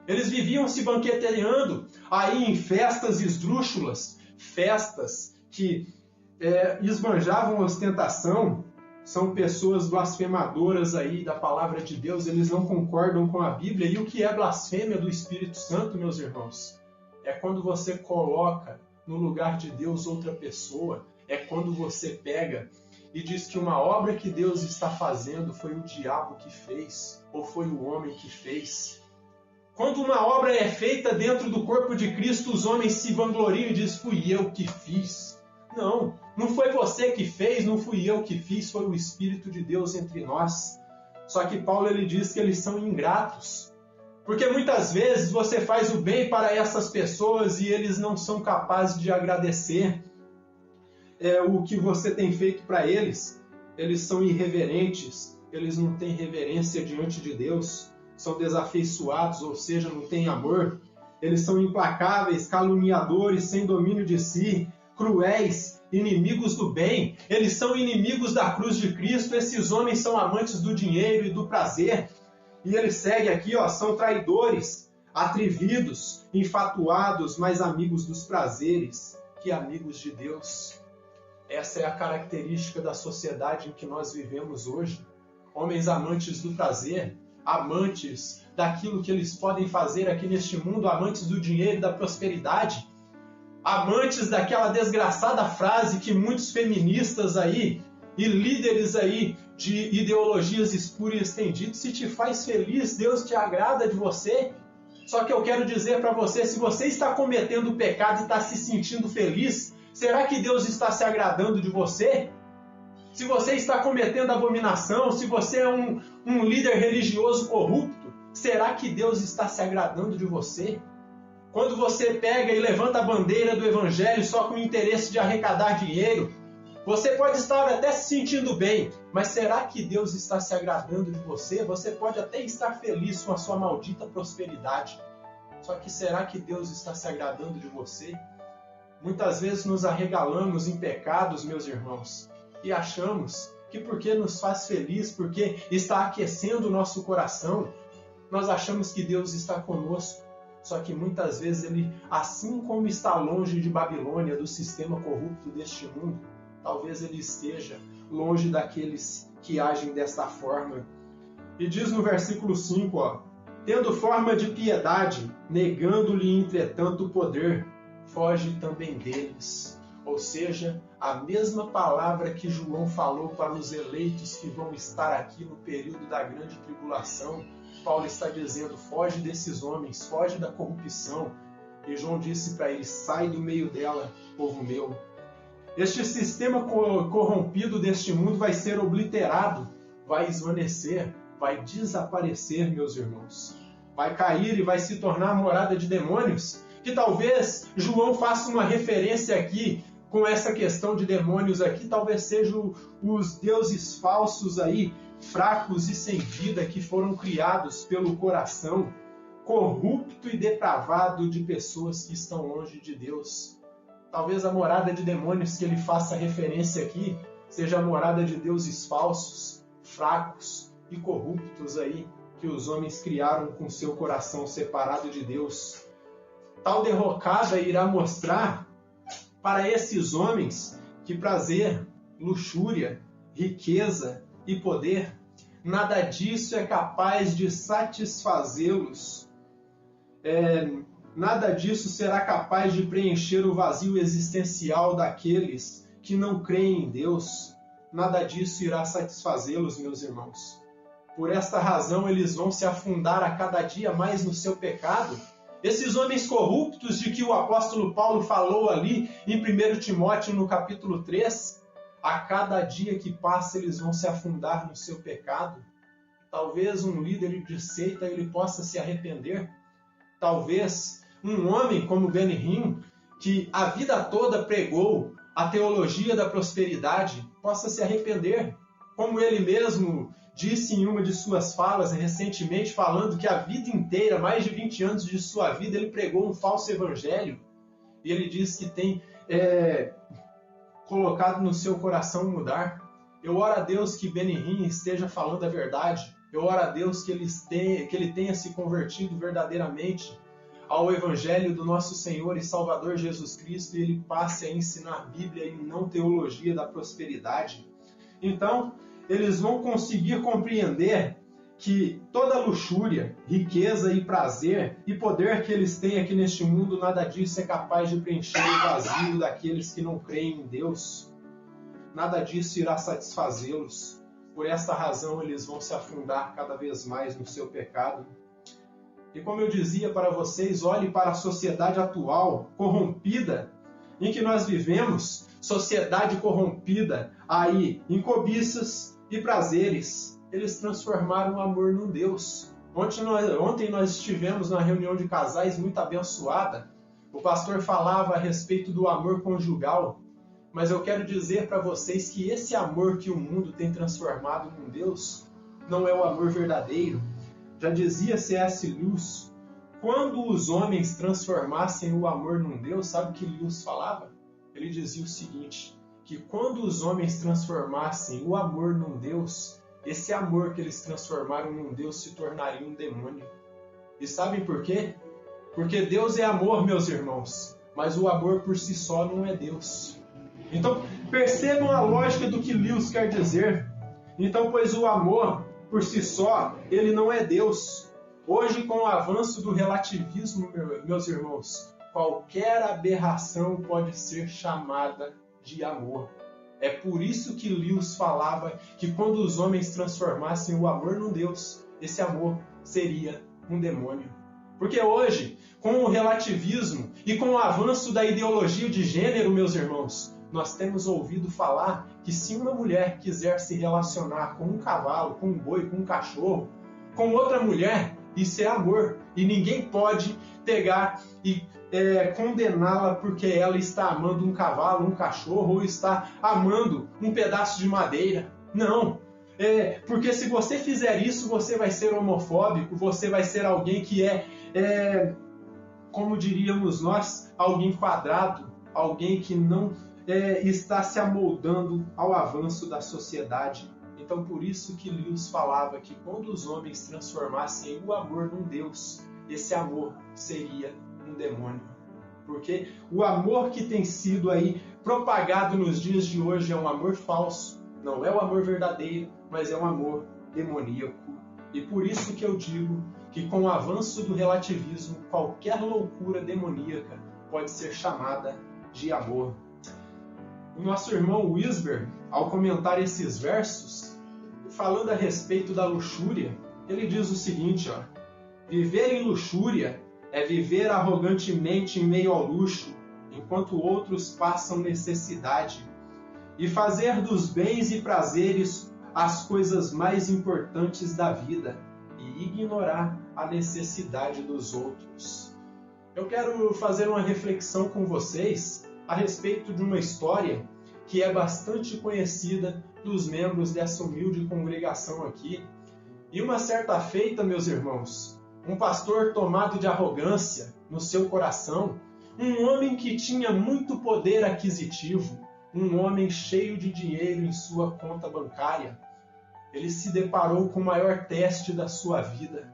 Eles viviam se banqueteando aí em festas esdrúxulas, festas que esbanjavam ostentação. São pessoas blasfemadoras aí da palavra de Deus, eles não concordam com a Bíblia. E o que é blasfêmia do Espírito Santo, meus irmãos? É quando você coloca no lugar de Deus outra pessoa. É quando você pega e diz que uma obra que Deus está fazendo foi o diabo que fez, ou foi o homem que fez. Quando uma obra é feita dentro do corpo de Cristo, os homens se vangloriam e dizem, fui eu que fiz. Não, não foi você que fez, não fui eu que fiz, foi o Espírito de Deus entre nós. Só que Paulo ele diz que eles são ingratos. Porque muitas vezes você faz o bem para essas pessoas e eles não são capazes de agradecer o que você tem feito para eles. Eles são irreverentes, eles não têm reverência diante de Deus, são desafeiçoados, ou seja, não têm amor. Eles são implacáveis, caluniadores, sem domínio de si, cruéis, inimigos do bem. Eles são inimigos da cruz de Cristo. Esses homens são amantes do dinheiro e do prazer. E ele segue aqui, são traidores, atrevidos, infatuados, mais amigos dos prazeres que amigos de Deus. Essa é a característica da sociedade em que nós vivemos hoje. Homens amantes do prazer, amantes daquilo que eles podem fazer aqui neste mundo, amantes do dinheiro e da prosperidade, amantes daquela desgraçada frase que muitos feministas aí e líderes aí de ideologias espúrias têm dito: se te faz feliz, Deus te agrada de você. Só que eu quero dizer para você, se você está cometendo pecado e está se sentindo feliz, será que Deus está se agradando de você? Se você está cometendo abominação, se você é um líder religioso corrupto, será que Deus está se agradando de você? Quando você pega e levanta a bandeira do Evangelho só com o interesse de arrecadar dinheiro, você pode estar até se sentindo bem, mas será que Deus está se agradando de você? Você pode até estar feliz com a sua maldita prosperidade, só que será que Deus está se agradando de você? Muitas vezes nos arregalamos em pecados, meus irmãos, e achamos que porque nos faz feliz, porque está aquecendo o nosso coração, nós achamos que Deus está conosco. Só que muitas vezes Ele, assim como está longe de Babilônia, do sistema corrupto deste mundo, talvez Ele esteja longe daqueles que agem desta forma. E diz no versículo 5, tendo forma de piedade, negando-lhe entretanto o poder, foge também deles. Ou seja, a mesma palavra que João falou para os eleitos que vão estar aqui no período da grande tribulação, Paulo está dizendo, foge desses homens, foge da corrupção. E João disse para eles, sai do meio dela, povo meu. Este sistema corrompido deste mundo vai ser obliterado, vai esvanecer, vai desaparecer, meus irmãos. Vai cair e vai se tornar morada de demônios. Que talvez João faça uma referência aqui com essa questão de demônios aqui, talvez sejam os deuses falsos aí, fracos e sem vida, que foram criados pelo coração corrupto e depravado de pessoas que estão longe de Deus. Talvez a morada de demônios que ele faça referência aqui seja a morada de deuses falsos, fracos e corruptos aí, que os homens criaram com seu coração separado de Deus. Tal derrocada irá mostrar para esses homens que prazer, luxúria, riqueza e poder, nada disso é capaz de satisfazê-los. Nada disso será capaz de preencher o vazio existencial daqueles que não creem em Deus. Nada disso irá satisfazê-los, meus irmãos. Por esta razão, eles vão se afundar a cada dia mais no seu pecado. Esses homens corruptos de que o apóstolo Paulo falou ali em 1 Timóteo, no capítulo 3, a cada dia que passa eles vão se afundar no seu pecado. Talvez um líder de seita ele possa se arrepender. Talvez um homem como Benny Hinn, que a vida toda pregou a teologia da prosperidade, possa se arrepender. Como ele mesmo disse em uma de suas falas recentemente, falando que a vida inteira, mais de 20 anos de sua vida, ele pregou um falso evangelho. E ele diz que tem colocado no seu coração mudar. Eu oro a Deus que Benny Hinn esteja falando a verdade. Eu oro a Deus que ele tenha se convertido verdadeiramente ao Evangelho do nosso Senhor e Salvador Jesus Cristo e ele passe a ensinar Bíblia e não teologia da prosperidade. Então, eles vão conseguir compreender que toda luxúria, riqueza e prazer e poder que eles têm aqui neste mundo, nada disso é capaz de preencher o vazio daqueles que não creem em Deus. Nada disso irá satisfazê-los. Por esta razão, eles vão se afundar cada vez mais no seu pecado. E como eu dizia para vocês, olhe para a sociedade atual, corrompida, em que nós vivemos, sociedade corrompida, aí em cobiças e prazeres. Eles transformaram o amor num Deus. Ontem nós estivemos na reunião de casais muito abençoada. O pastor falava a respeito do amor conjugal. Mas eu quero dizer para vocês que esse amor que o mundo tem transformado num Deus não é o amor verdadeiro. Já dizia C.S. Lewis, quando os homens transformassem o amor num Deus, sabe o que Lewis falava? Ele dizia o seguinte, que quando os homens transformassem o amor num Deus, esse amor que eles transformaram num Deus se tornaria um demônio. E sabem por quê? Porque Deus é amor, meus irmãos, mas o amor por si só não é Deus. Então, percebam a lógica do que Lewis quer dizer. Então, pois o amor, por si só, ele não é Deus. Hoje, com o avanço do relativismo, meus irmãos, qualquer aberração pode ser chamada de amor. É por isso que Lewis falava que quando os homens transformassem o amor num Deus, esse amor seria um demônio. Porque hoje, com o relativismo e com o avanço da ideologia de gênero, meus irmãos, nós temos ouvido falar que se uma mulher quiser se relacionar com um cavalo, com um boi, com um cachorro, com outra mulher, isso é amor. E ninguém pode pegar e condená-la porque ela está amando um cavalo, um cachorro, ou está amando um pedaço de madeira. Não. Porque se você fizer isso, você vai ser homofóbico, você vai ser alguém que como diríamos nós, alguém quadrado, alguém que não está se amoldando ao avanço da sociedade. Então, por isso que Lewis falava que quando os homens transformassem o amor num Deus, esse amor seria um demônio. Porque o amor que tem sido aí propagado nos dias de hoje é um amor falso, não é o amor verdadeiro, mas é um amor demoníaco. E por isso que eu digo que com o avanço do relativismo, qualquer loucura demoníaca pode ser chamada de amor. O nosso irmão Wisber, ao comentar esses versos, falando a respeito da luxúria, ele diz o seguinte, viver em luxúria é viver arrogantemente em meio ao luxo, enquanto outros passam necessidade, e fazer dos bens e prazeres as coisas mais importantes da vida, e ignorar a necessidade dos outros. Eu quero fazer uma reflexão com vocês a respeito de uma história que é bastante conhecida dos membros dessa humilde congregação aqui. E uma certa feita, meus irmãos, um pastor tomado de arrogância no seu coração, um homem que tinha muito poder aquisitivo, um homem cheio de dinheiro em sua conta bancária, ele se deparou com o maior teste da sua vida.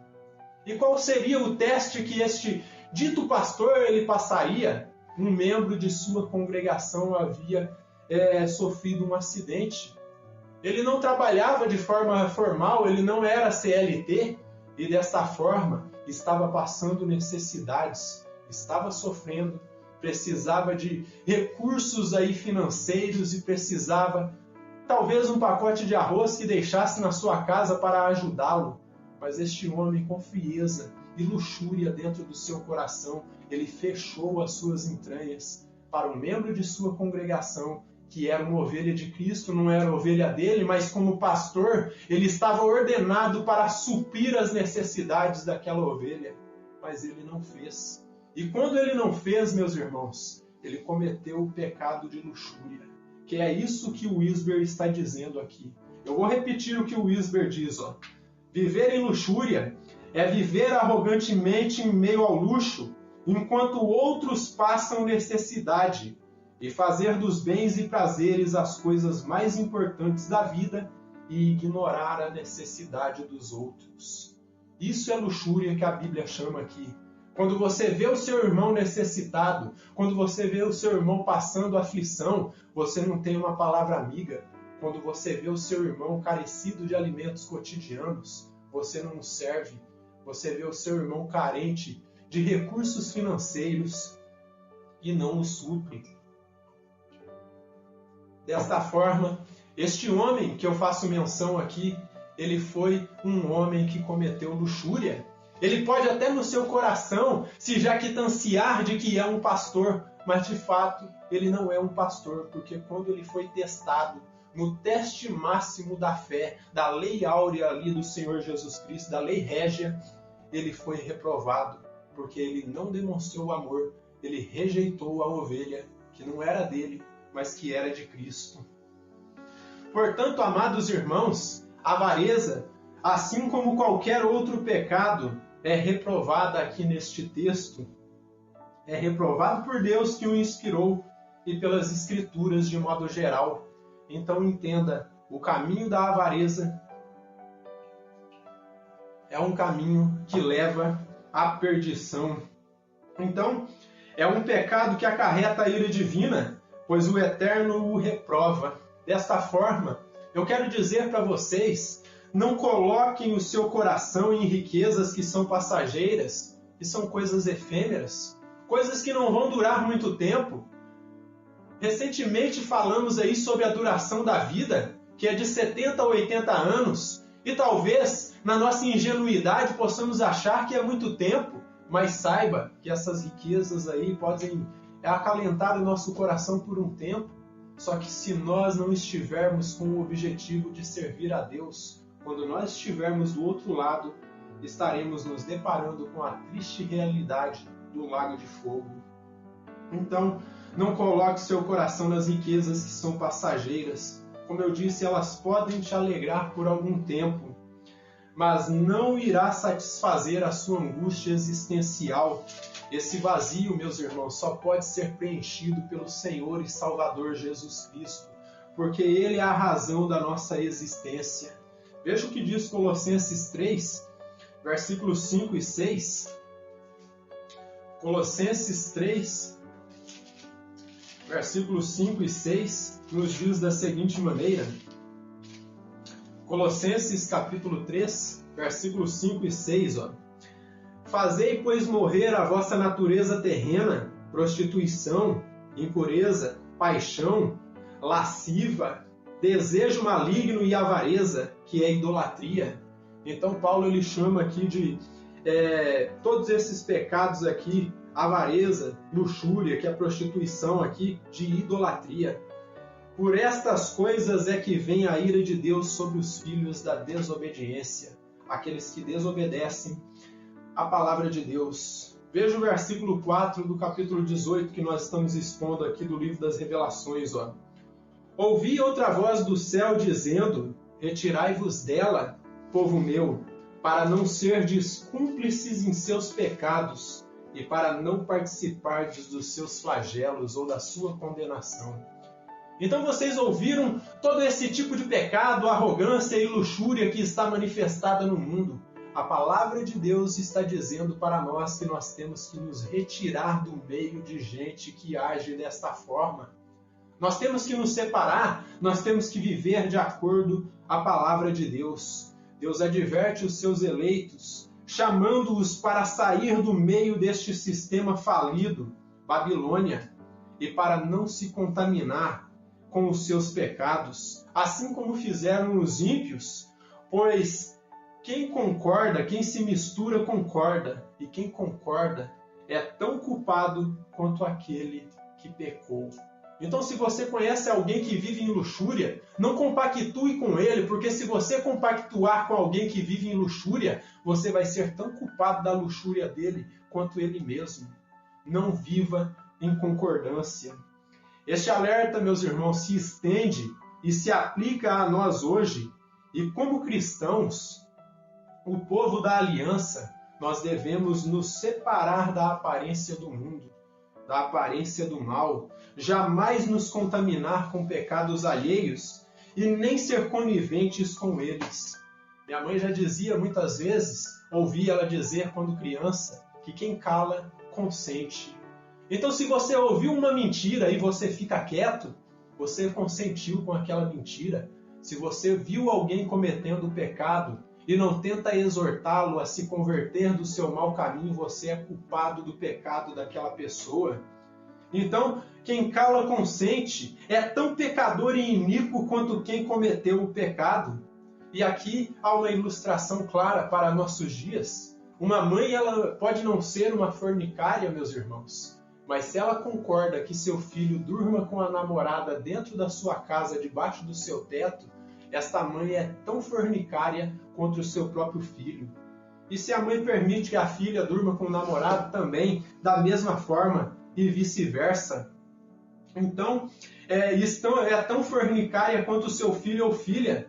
E qual seria o teste que este dito pastor ele passaria? Um membro de sua congregação havia sofrido um acidente. Ele não trabalhava de forma formal, ele não era CLT, e desta forma estava passando necessidades, estava sofrendo, precisava de recursos aí financeiros e precisava talvez um pacote de arroz que deixasse na sua casa para ajudá-lo. Mas este homem, com frieza e luxúria dentro do seu coração, ele fechou as suas entranhas para um membro de sua congregação que era uma ovelha de Cristo, não era ovelha dele, mas como pastor, ele estava ordenado para suprir as necessidades daquela ovelha, mas ele não fez. E quando ele não fez, meus irmãos, ele cometeu o pecado de luxúria, que é isso que o Wisber está dizendo aqui. Eu vou repetir o que o Wisber diz. Viver em luxúria é viver arrogantemente em meio ao luxo, enquanto outros passam necessidade, e fazer dos bens e prazeres as coisas mais importantes da vida e ignorar a necessidade dos outros. Isso é luxúria que a Bíblia chama aqui. Quando você vê o seu irmão necessitado, quando você vê o seu irmão passando aflição, você não tem uma palavra amiga. Quando você vê o seu irmão carecido de alimentos cotidianos, você não o serve. Você vê o seu irmão carente de recursos financeiros e não o supre. Desta forma, este homem que eu faço menção aqui, ele foi um homem que cometeu luxúria. Ele pode até no seu coração se jactanciar de que é um pastor, mas de fato ele não é um pastor, porque quando ele foi testado no teste máximo da fé, da lei áurea ali do Senhor Jesus Cristo, da lei régia, ele foi reprovado, porque ele não demonstrou amor, ele rejeitou a ovelha que não era dele, mas que era de Cristo. Portanto, amados irmãos, a avareza, assim como qualquer outro pecado, é reprovada aqui neste texto. É reprovado por Deus que o inspirou e pelas Escrituras de modo geral. Então entenda, o caminho da avareza é um caminho que leva à perdição. Então, é um pecado que acarreta a ira divina, pois o Eterno o reprova. Desta forma, eu quero dizer para vocês, não coloquem o seu coração em riquezas que são passageiras, que são coisas efêmeras, coisas que não vão durar muito tempo. Recentemente falamos aí sobre a duração da vida, que é de 70 a 80 anos, e talvez, na nossa ingenuidade, possamos achar que é muito tempo, mas saiba que essas riquezas aí podem acalentar o nosso coração por um tempo, só que se nós não estivermos com o objetivo de servir a Deus, quando nós estivermos do outro lado, estaremos nos deparando com a triste realidade do lago de fogo. Então, não coloque seu coração nas riquezas que são passageiras. Como eu disse, elas podem te alegrar por algum tempo, mas não irá satisfazer a sua angústia existencial. Esse vazio, meus irmãos, só pode ser preenchido pelo Senhor e Salvador Jesus Cristo, porque Ele é a razão da nossa existência. Veja o que diz Colossenses 3, versículos 5 e 6. Colossenses 3, versículos 5 e 6, nos diz da seguinte maneira. Colossenses capítulo 3, versículos 5 e 6, Fazei, pois, morrer a vossa natureza terrena, prostituição, impureza, paixão, lasciva, desejo maligno e avareza, que é idolatria. Então Paulo ele chama aqui de todos esses pecados aqui, avareza, luxúria, que é a prostituição aqui, de idolatria. Por estas coisas é que vem a ira de Deus sobre os filhos da desobediência, aqueles que desobedecem a palavra de Deus. Veja o versículo 4 do capítulo 18 que nós estamos expondo aqui do livro das Revelações. Ouvi outra voz do céu dizendo, retirai-vos dela, povo meu, para não serdes cúmplices em seus pecados e para não participardes dos seus flagelos ou da sua condenação. Então vocês ouviram todo esse tipo de pecado, arrogância e luxúria que está manifestada no mundo. A palavra de Deus está dizendo para nós que nós temos que nos retirar do meio de gente que age desta forma. Nós temos que nos separar, nós temos que viver de acordo com a palavra de Deus. Deus adverte os seus eleitos, chamando-os para sair do meio deste sistema falido, Babilônia, e para não se contaminar com os seus pecados, assim como fizeram os ímpios, pois quem concorda, quem se mistura, concorda, e quem concorda é tão culpado quanto aquele que pecou. Então, se você conhece alguém que vive em luxúria, não compactue com ele, porque se você compactuar com alguém que vive em luxúria, você vai ser tão culpado da luxúria dele quanto ele mesmo. Não viva em concordância. Este alerta, meus irmãos, se estende e se aplica a nós hoje. E como cristãos, o povo da aliança, nós devemos nos separar da aparência do mundo, da aparência do mal, jamais nos contaminar com pecados alheios e nem ser coniventes com eles. Minha mãe já dizia muitas vezes, ouvi ela dizer quando criança, que quem cala, consente. Então, se você ouviu uma mentira e você fica quieto, você consentiu com aquela mentira. Se você viu alguém cometendo pecado e não tenta exortá-lo a se converter do seu mau caminho, você é culpado do pecado daquela pessoa. Então, quem cala consente é tão pecador e iníquo quanto quem cometeu o pecado. E aqui há uma ilustração clara para nossos dias. Uma mãe, ela pode não ser uma fornicária, meus irmãos, mas se ela concorda que seu filho durma com a namorada dentro da sua casa, debaixo do seu teto, esta mãe é tão fornicária contra o seu próprio filho. E se a mãe permite que a filha durma com o namorado também, da mesma forma, e vice-versa. Então, é tão fornicária quanto o seu filho ou filha.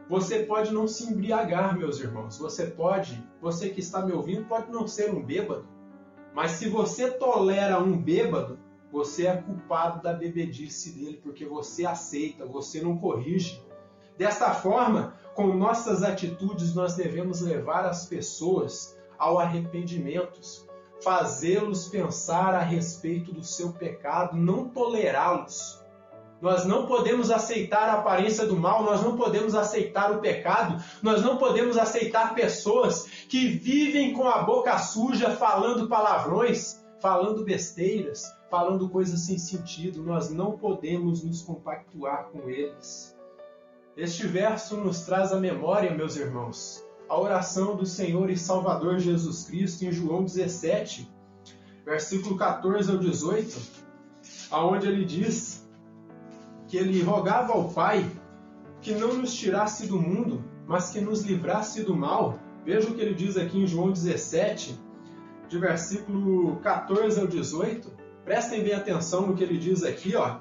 Você pode não se embriagar, meus irmãos. Você que está me ouvindo, pode não ser um bêbado. Mas se você tolera um bêbado, você é culpado da bebedice dele, porque você aceita, você não corrige. Dessa forma, com nossas atitudes, nós devemos levar as pessoas ao arrependimento, fazê-los pensar a respeito do seu pecado, não tolerá-los. Nós não podemos aceitar a aparência do mal, nós não podemos aceitar o pecado, nós não podemos aceitar pessoas que vivem com a boca suja, falando palavrões, falando besteiras, falando coisas sem sentido. Nós não podemos nos compactuar com eles. Este verso nos traz à memória, meus irmãos, a oração do Senhor e Salvador Jesus Cristo em João 17, versículo 14 ao 18, onde ele diz que ele rogava ao Pai que não nos tirasse do mundo, mas que nos livrasse do mal. Veja o que ele diz aqui em João 17, de versículo 14 ao 18. Prestem bem atenção no que ele diz aqui, ó.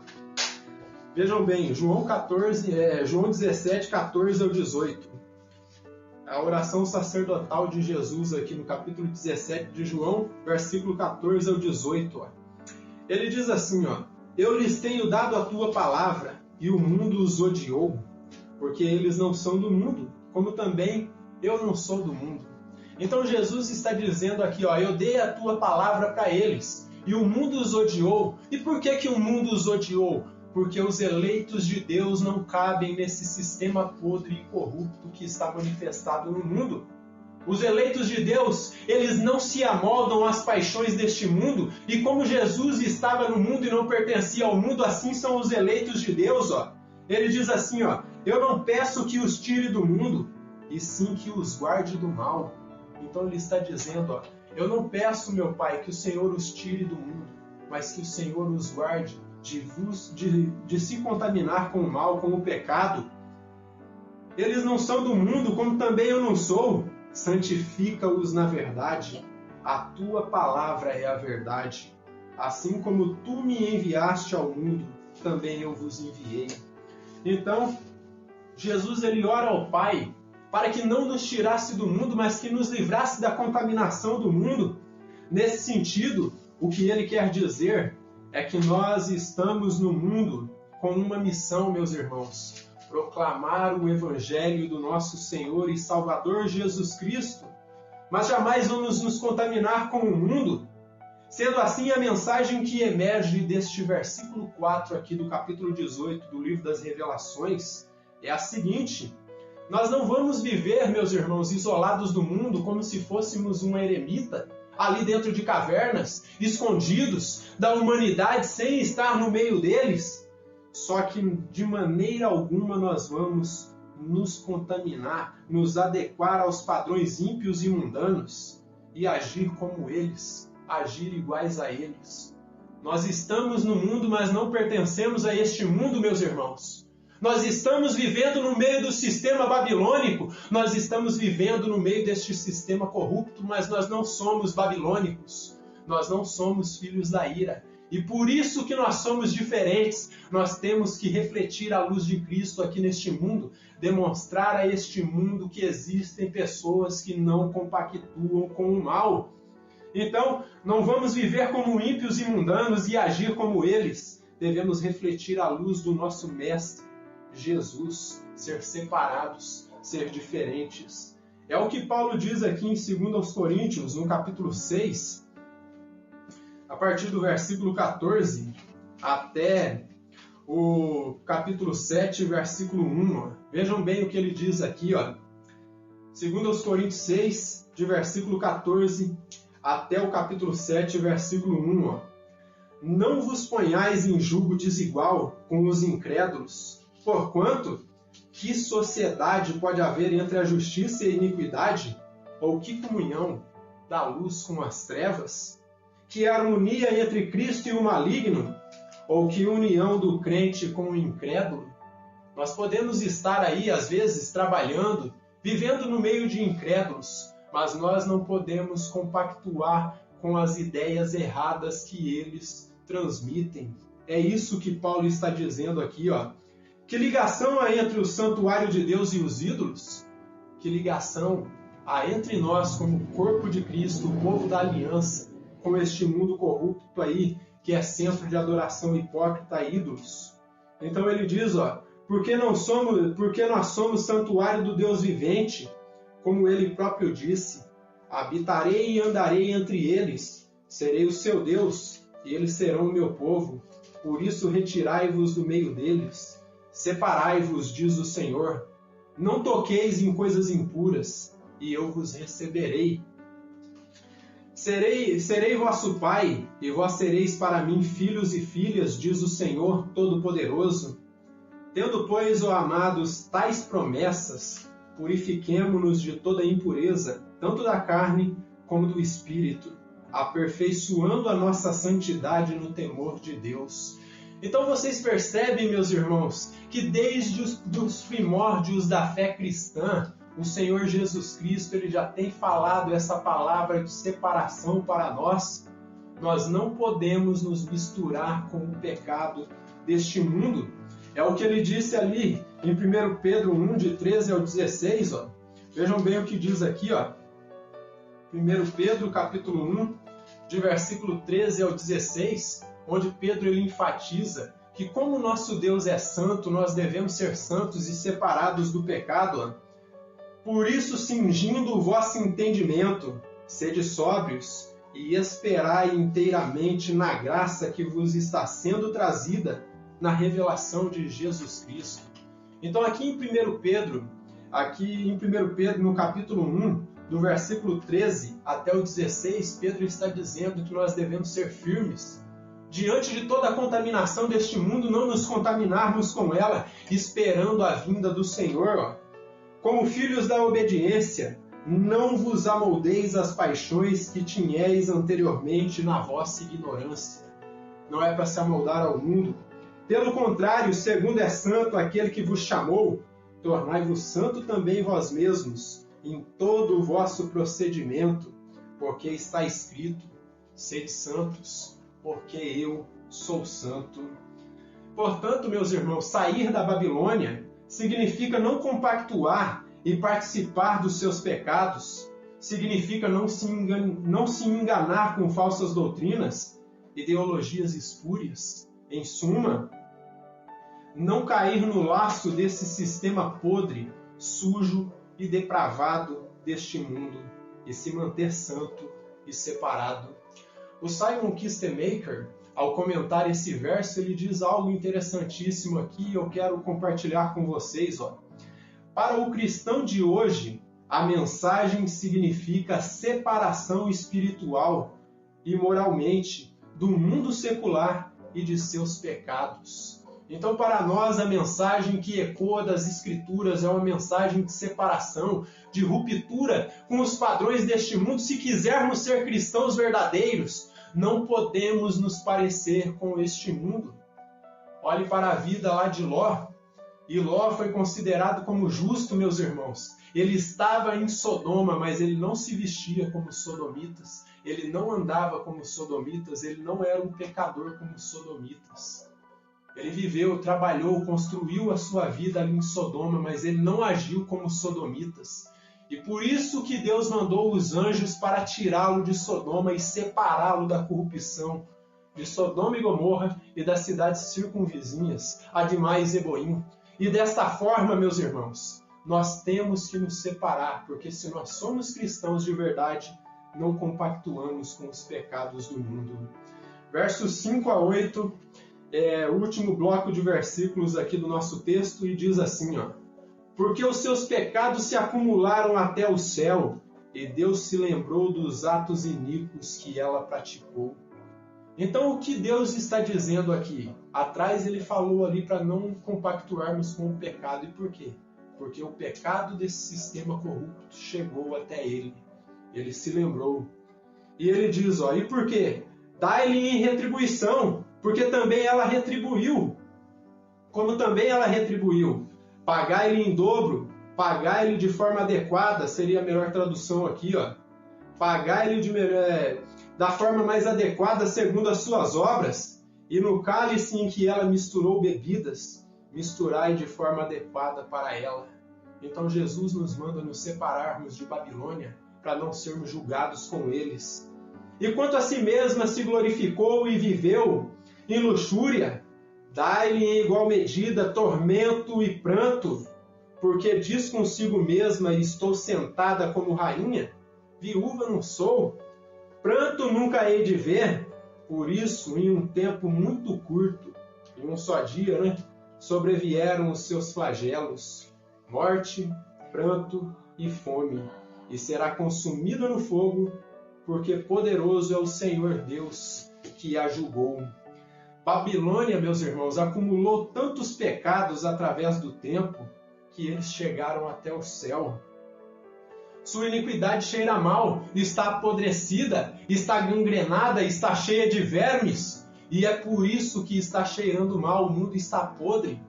Vejam bem, João 17, 14 ao 18. A oração sacerdotal de Jesus aqui no capítulo 17 de João, versículo 14 ao 18. Ó. Ele diz assim, ó: Eu lhes tenho dado a tua palavra, e o mundo os odiou, porque eles não são do mundo, como também eu não sou do mundo. Então Jesus está dizendo aqui, ó, eu dei a tua palavra para eles, e o mundo os odiou. E por que o mundo os odiou? Porque os eleitos de Deus não cabem nesse sistema podre e corrupto que está manifestado no mundo. Os eleitos de Deus, eles não se amoldam às paixões deste mundo, e como Jesus estava no mundo e não pertencia ao mundo, assim são os eleitos de Deus. Ó. Ele diz assim, ó, eu não peço que os tire do mundo, e sim que os guarde do mal. Então ele está dizendo, ó, eu não peço, meu Pai, que o Senhor os tire do mundo, mas que o Senhor os guarde de se contaminar com o mal, com o pecado. Eles não são do mundo, como também eu não sou. Santifica-os na verdade. A tua palavra é a verdade. Assim como tu me enviaste ao mundo, também eu vos enviei. Então, Jesus ele ora ao Pai para que não nos tirasse do mundo, mas que nos livrasse da contaminação do mundo. Nesse sentido, o que ele quer dizer é que nós estamos no mundo com uma missão, meus irmãos: proclamar o Evangelho do nosso Senhor e Salvador Jesus Cristo, mas jamais vamos nos contaminar com o mundo. Sendo assim, a mensagem que emerge deste versículo 4 aqui do capítulo 18 do livro das Revelações é a seguinte: nós não vamos viver, meus irmãos, isolados do mundo como se fôssemos uma eremita, ali dentro de cavernas, escondidos da humanidade, sem estar no meio deles. Só que de maneira alguma nós vamos nos contaminar, nos adequar aos padrões ímpios e mundanos e agir como eles, agir iguais a eles. Nós estamos no mundo, mas não pertencemos a este mundo, meus irmãos. Nós estamos vivendo no meio do sistema babilônico, nós estamos vivendo no meio deste sistema corrupto, mas nós não somos babilônicos, nós não somos filhos da ira. E por isso que nós somos diferentes, nós temos que refletir a luz de Cristo aqui neste mundo, demonstrar a este mundo que existem pessoas que não compactuam com o mal. Então, não vamos viver como ímpios e mundanos e agir como eles. Devemos refletir a luz do nosso Mestre, Jesus, ser separados, ser diferentes. É o que Paulo diz aqui em 2 Coríntios, no capítulo 6, a partir do versículo 14 até o capítulo 7, versículo 1. Vejam bem o que ele diz aqui, 2 Coríntios 6, de versículo 14 até o capítulo 7, versículo 1. Não vos ponhais em julgo desigual com os incrédulos, porquanto, que sociedade pode haver entre a justiça e a iniquidade? Ou que comunhão da luz com as trevas? Que harmonia entre Cristo e o maligno? Ou que união do crente com o incrédulo? Nós podemos estar aí, às vezes, trabalhando, vivendo no meio de incrédulos, mas nós não podemos compactuar com as ideias erradas que eles transmitem. É isso que Paulo está dizendo aqui, Que ligação há entre o santuário de Deus e os ídolos? Que ligação há entre nós como corpo de Cristo, o povo da aliança, com este mundo corrupto aí, que é centro de adoração hipócrita a ídolos? Então ele diz, porque nós somos santuário do Deus vivente, como ele próprio disse, habitarei e andarei entre eles, serei o seu Deus, e eles serão o meu povo, por isso retirai-vos do meio deles. Separai-vos, diz o Senhor, não toqueis em coisas impuras, e eu vos receberei. Serei vosso pai, e vós sereis para mim filhos e filhas, diz o Senhor Todo-Poderoso. Tendo, pois, ó amados, tais promessas, purifiquemo-nos de toda impureza, tanto da carne como do espírito, aperfeiçoando a nossa santidade no temor de Deus. Então vocês percebem, meus irmãos, que desde os primórdios da fé cristã, o Senhor Jesus Cristo ele já tem falado essa palavra de separação para nós. Nós não podemos nos misturar com o pecado deste mundo. É o que ele disse ali em 1 Pedro 1, de 13 ao 16. Vejam bem o que diz aqui. 1 Pedro capítulo 1, de versículo 13 ao 16, onde Pedro ele enfatiza que como nosso Deus é santo, nós devemos ser santos e separados do pecado. Por isso, cingindo o vosso entendimento, sede sóbrios e esperai inteiramente na graça que vos está sendo trazida na revelação de Jesus Cristo. Então aqui em 1 Pedro, no capítulo 1, do versículo 13 até o 16, Pedro está dizendo que nós devemos ser firmes. Diante de toda a contaminação deste mundo, não nos contaminarmos com ela, esperando a vinda do Senhor. Como filhos da obediência, não vos amoldeis as paixões que tinhais anteriormente na vossa ignorância. Não é para se amoldar ao mundo. Pelo contrário, segundo é santo aquele que vos chamou, tornai-vos santo também vós mesmos, em todo o vosso procedimento, porque está escrito, sede santos, porque eu sou santo. Portanto, meus irmãos, sair da Babilônia significa não compactuar e participar dos seus pecados, significa não se enganar com falsas doutrinas, ideologias espúrias. Em suma, não cair no laço desse sistema podre, sujo e depravado deste mundo e se manter santo e separado. O Simon Kistemaker, ao comentar esse verso, ele diz algo interessantíssimo aqui e eu quero compartilhar com vocês. Para o cristão de hoje, a mensagem significa separação espiritual e moralmente do mundo secular e de seus pecados. Então, para nós, a mensagem que ecoa das Escrituras é uma mensagem de separação, de ruptura com os padrões deste mundo. Se quisermos ser cristãos verdadeiros, não podemos nos parecer com este mundo. Olhe para a vida lá de Ló. E Ló foi considerado como justo, meus irmãos. Ele estava em Sodoma, mas ele não se vestia como sodomitas. Ele não andava como sodomitas. Ele não era um pecador como sodomitas. Ele viveu, trabalhou, construiu a sua vida ali em Sodoma, mas ele não agiu como sodomitas. E por isso que Deus mandou os anjos para tirá-lo de Sodoma e separá-lo da corrupção de Sodoma e Gomorra e das cidades circunvizinhas, Admá e Zeboim. E desta forma, meus irmãos, nós temos que nos separar, porque se nós somos cristãos de verdade, não compactuamos com os pecados do mundo. Versos 5 a 8, o último bloco de versículos aqui do nosso texto, e diz assim, porque os seus pecados se acumularam até o céu, e Deus se lembrou dos atos iníquos que ela praticou. Então, o que Deus está dizendo aqui? Atrás ele falou ali para não compactuarmos com o pecado. E por quê? Porque o pecado desse sistema corrupto chegou até ele. Ele se lembrou. E ele diz, e por quê? Dai-lhe em retribuição, porque também ela retribuiu. Como também ela retribuiu. Pagai-lhe em dobro, pagai-lhe de forma adequada, seria a melhor tradução aqui, Pagai-lhe da forma mais adequada segundo as suas obras, e no cálice em que ela misturou bebidas, misturai de forma adequada para ela. Então Jesus nos manda nos separarmos de Babilônia, para não sermos julgados com eles. E quanto a si mesma se glorificou e viveu em luxúria, dai-lhe em igual medida tormento e pranto, porque diz consigo mesma, estou sentada como rainha, viúva não sou, pranto nunca hei de ver, por isso, em um tempo muito curto, em um só dia, sobrevieram os seus flagelos, morte, pranto e fome, e será consumida no fogo, porque poderoso é o Senhor Deus que a julgou. Babilônia, meus irmãos, acumulou tantos pecados através do tempo que eles chegaram até o céu. Sua iniquidade cheira mal, está apodrecida, está gangrenada, está cheia de vermes. E é por isso que está cheirando mal, o mundo está podre.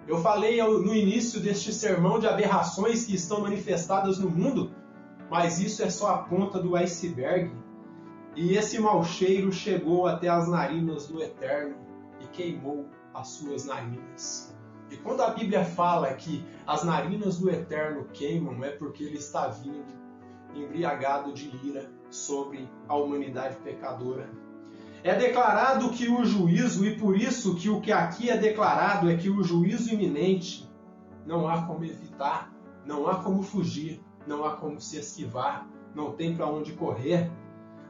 Eu falei no início deste sermão de aberrações que estão manifestadas no mundo, mas isso é só a ponta do iceberg. E esse mau cheiro chegou até as narinas do Eterno e queimou as suas narinas. E quando a Bíblia fala que as narinas do Eterno queimam, é porque ele está vindo embriagado de ira sobre a humanidade pecadora. É declarado que o juízo, e por isso que o que aqui é declarado é que o juízo iminente não há como evitar, não há como fugir, não há como se esquivar, não tem para onde correr.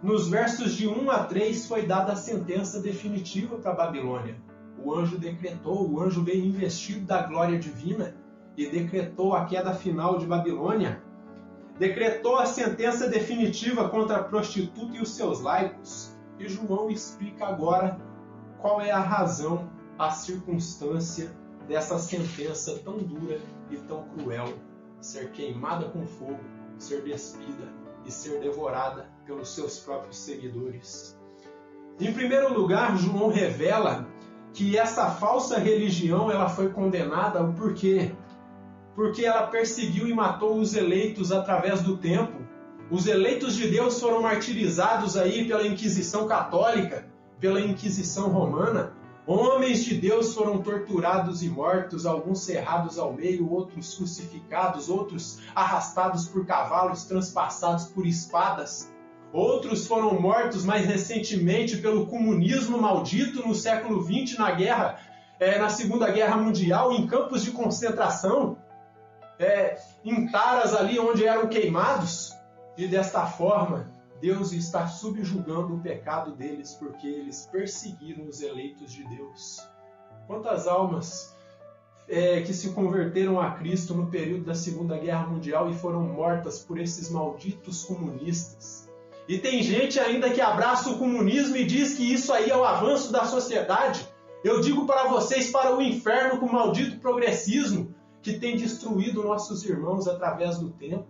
Nos versos de 1 a 3 foi dada a sentença definitiva para a Babilônia. O anjo decretou, o anjo veio investido da glória divina e decretou a queda final de Babilônia. Decretou a sentença definitiva contra a prostituta e os seus laicos. E João explica agora qual é a razão, a circunstância dessa sentença tão dura e tão cruel. Ser queimada com fogo, ser despida e ser devorada pelos seus próprios seguidores. Em primeiro lugar, João revela que essa falsa religião ela foi condenada. Por quê? Porque ela perseguiu e matou os eleitos através do tempo. Os eleitos de Deus foram martirizados aí pela Inquisição Católica, pela Inquisição Romana. Homens de Deus foram torturados e mortos, alguns serrados ao meio, outros crucificados, outros arrastados por cavalos, transpassados por espadas. Outros foram mortos mais recentemente pelo comunismo maldito no século XX, na Segunda Guerra Mundial, em campos de concentração, em taras ali onde eram queimados. E desta forma, Deus está subjugando o pecado deles porque eles perseguiram os eleitos de Deus. Quantas almas que se converteram a Cristo no período da Segunda Guerra Mundial e foram mortas por esses malditos comunistas? E tem gente ainda que abraça o comunismo e diz que isso aí é o avanço da sociedade. Eu digo para vocês, para o inferno com o maldito progressismo que tem destruído nossos irmãos através do tempo.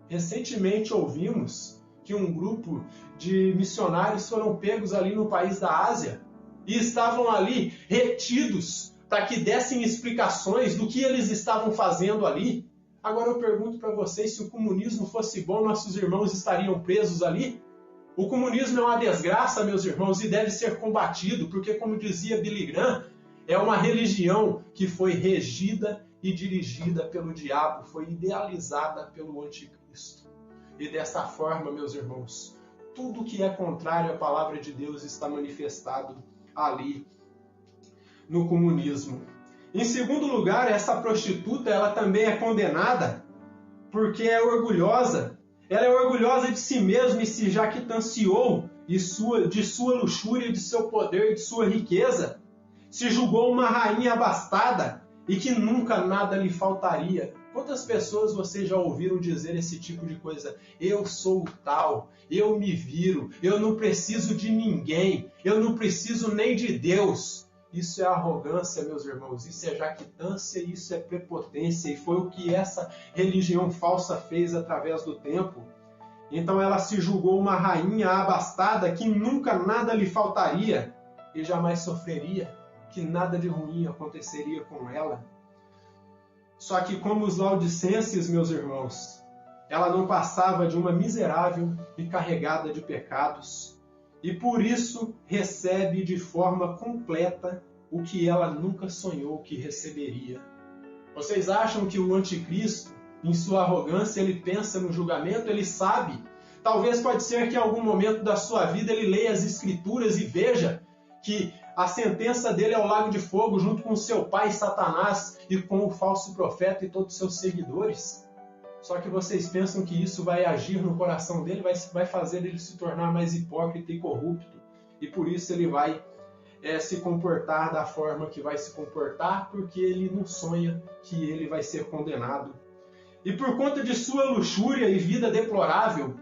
Recentemente ouvimos que um grupo de missionários foram pegos ali no país da Ásia e estavam ali retidos para que dessem explicações do que eles estavam fazendo ali. Agora eu pergunto para vocês, se o comunismo fosse bom, nossos irmãos estariam presos ali? O comunismo é uma desgraça, meus irmãos, e deve ser combatido, porque, como dizia Billy Graham, é uma religião que foi regida e dirigida pelo diabo, foi idealizada pelo anticristo. E dessa forma, meus irmãos, tudo que é contrário à palavra de Deus está manifestado ali no comunismo. Em segundo lugar, essa prostituta, ela também é condenada porque é orgulhosa. Ela é orgulhosa de si mesma e se jactanciou de sua luxúria, de seu poder, de sua riqueza. Se julgou uma rainha abastada e que nunca nada lhe faltaria. Quantas pessoas vocês já ouviram dizer esse tipo de coisa? Eu sou o tal, eu me viro, eu não preciso de ninguém, eu não preciso nem de Deus. Isso é arrogância, meus irmãos, isso é jactância, isso é prepotência, e foi o que essa religião falsa fez através do tempo. Então ela se julgou uma rainha abastada que nunca nada lhe faltaria e jamais sofreria, que nada de ruim aconteceria com ela. Só que como os laodicenses, meus irmãos, ela não passava de uma miserável e carregada de pecados, e por isso recebe de forma completa o que ela nunca sonhou que receberia. Vocês acham que o anticristo, em sua arrogância, ele pensa no julgamento? Ele sabe. Talvez pode ser que em algum momento da sua vida ele leia as escrituras e veja que a sentença dele é o lago de fogo, junto com seu pai Satanás e com o falso profeta e todos os seus seguidores. Só que vocês pensam que isso vai agir no coração dele, vai fazer ele se tornar mais hipócrita e corrupto. E por isso ele vai se comportar da forma que vai se comportar, porque ele não sonha que ele vai ser condenado. E por conta de sua luxúria e vida deplorável,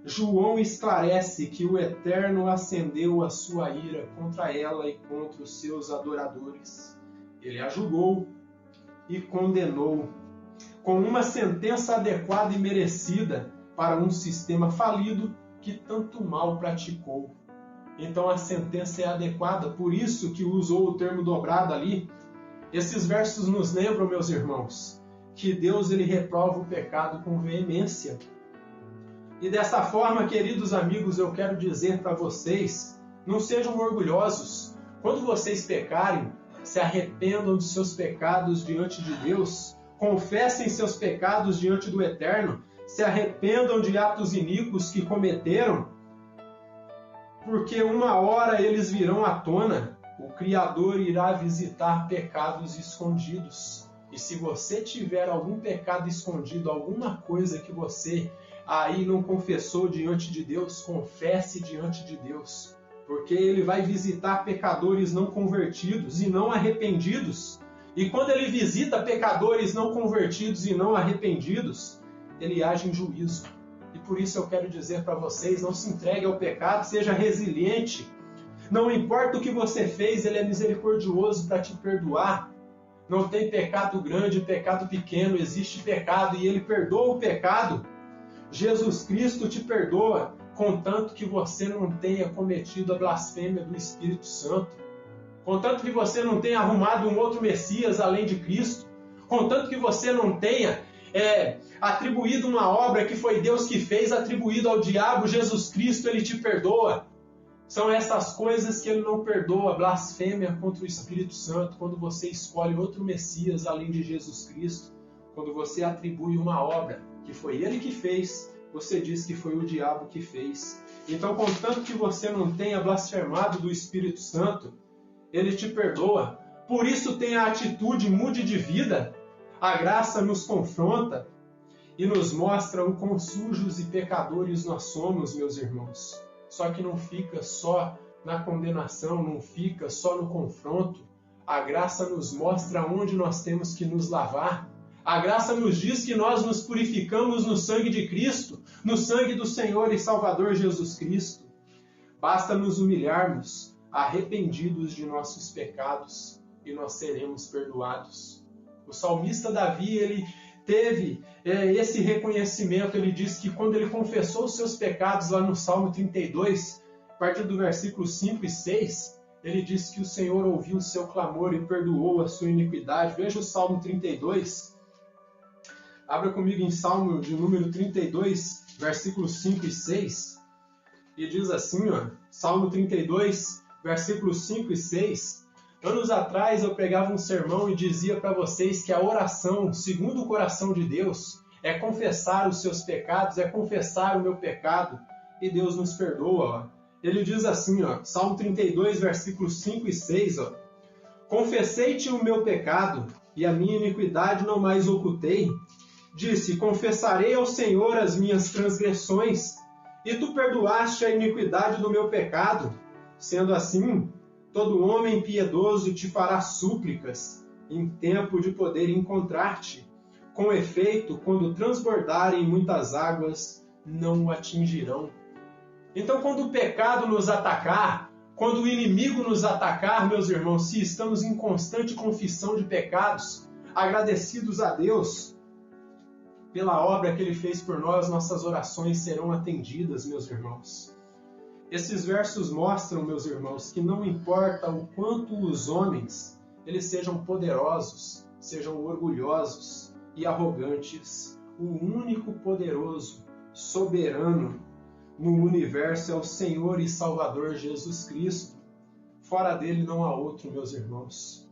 João esclarece que o Eterno acendeu a sua ira contra ela e contra os seus adoradores. Ele a julgou e condenou com uma sentença adequada e merecida para um sistema falido que tanto mal praticou. Então a sentença é adequada, por isso que usou o termo dobrado ali. Esses versos nos lembram, meus irmãos, que Deus ele reprova o pecado com veemência. E dessa forma, queridos amigos, eu quero dizer para vocês, não sejam orgulhosos. Quando vocês pecarem, se arrependam de seus pecados diante de Deus, confessem seus pecados diante do Eterno, se arrependam de atos iníquos que cometeram, porque uma hora eles virão à tona, o Criador irá visitar pecados escondidos. E se você tiver algum pecado escondido, alguma coisa que você aí não confessou diante de Deus, confesse diante de Deus, porque Ele vai visitar pecadores não convertidos e não arrependidos. E quando Ele visita pecadores não convertidos e não arrependidos, Ele age em juízo. E por isso eu quero dizer para vocês, não se entregue ao pecado, seja resiliente. Não importa o que você fez, Ele é misericordioso para te perdoar. Não tem pecado grande, pecado pequeno, existe pecado e Ele perdoa o pecado. Jesus Cristo te perdoa, contanto que você não tenha cometido a blasfêmia do Espírito Santo. Contanto que você não tenha arrumado um outro Messias além de Cristo. Contanto que você não tenha atribuído uma obra que foi Deus que fez, atribuído ao diabo, Jesus Cristo, Ele te perdoa. São essas coisas que Ele não perdoa, blasfêmia contra o Espírito Santo, quando você escolhe outro Messias além de Jesus Cristo, quando você atribui uma obra que foi Ele que fez, você diz que foi o diabo que fez. Então, contanto que você não tenha blasfemado do Espírito Santo, Ele te perdoa. Por isso, tenha a atitude, mude de vida. A graça nos confronta e nos mostra o quão sujos e pecadores nós somos, meus irmãos. Só que não fica só na condenação, não fica só no confronto. A graça nos mostra onde nós temos que nos lavar. A graça nos diz que nós nos purificamos no sangue de Cristo, no sangue do Senhor e Salvador Jesus Cristo. Basta nos humilharmos, arrependidos de nossos pecados, e nós seremos perdoados. O salmista Davi, ele teve esse reconhecimento. Ele diz que quando ele confessou os seus pecados lá no Salmo 32, a partir do versículo 5 e 6, ele diz que o Senhor ouviu o seu clamor e perdoou a sua iniquidade. Veja o Salmo 32. Abra comigo em Salmo de número 32, versículos 5 e 6. E diz assim, Salmo 32, versículos 5 e 6. Anos atrás eu pregava um sermão e dizia para vocês que a oração, segundo o coração de Deus, é confessar os seus pecados, é confessar o meu pecado, e Deus nos perdoa. Ele diz assim, Salmo 32, versículos 5 e 6. Confessei-te o meu pecado, e a minha iniquidade não mais ocultei. Disse, confessarei ao Senhor as minhas transgressões, e tu perdoaste a iniquidade do meu pecado. Sendo assim, todo homem piedoso te fará súplicas, em tempo de poder encontrar-te. Com efeito, quando transbordarem muitas águas, não o atingirão. Então, quando o pecado nos atacar, quando o inimigo nos atacar, meus irmãos, se estamos em constante confissão de pecados, agradecidos a Deus pela obra que Ele fez por nós, nossas orações serão atendidas, meus irmãos. Esses versos mostram, meus irmãos, que não importa o quanto os homens eles sejam poderosos, sejam orgulhosos e arrogantes, o único poderoso, soberano no universo é o Senhor e Salvador Jesus Cristo. Fora dele não há outro, meus irmãos.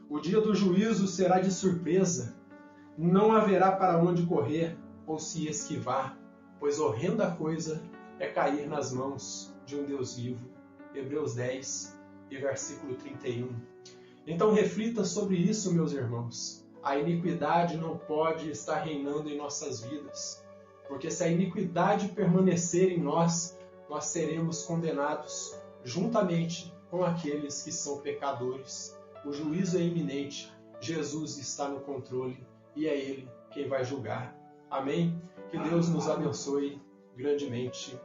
O dia do juízo será de surpresa. Não haverá para onde correr ou se esquivar, pois horrenda coisa é cair nas mãos de um Deus vivo. Hebreus 10 e versículo 31. Então reflita sobre isso, meus irmãos. A iniquidade não pode estar reinando em nossas vidas, porque se a iniquidade permanecer em nós, nós seremos condenados juntamente com aqueles que são pecadores. O juízo é iminente, Jesus está no controle e é Ele quem vai julgar. Amém? Que Deus nos abençoe grandemente.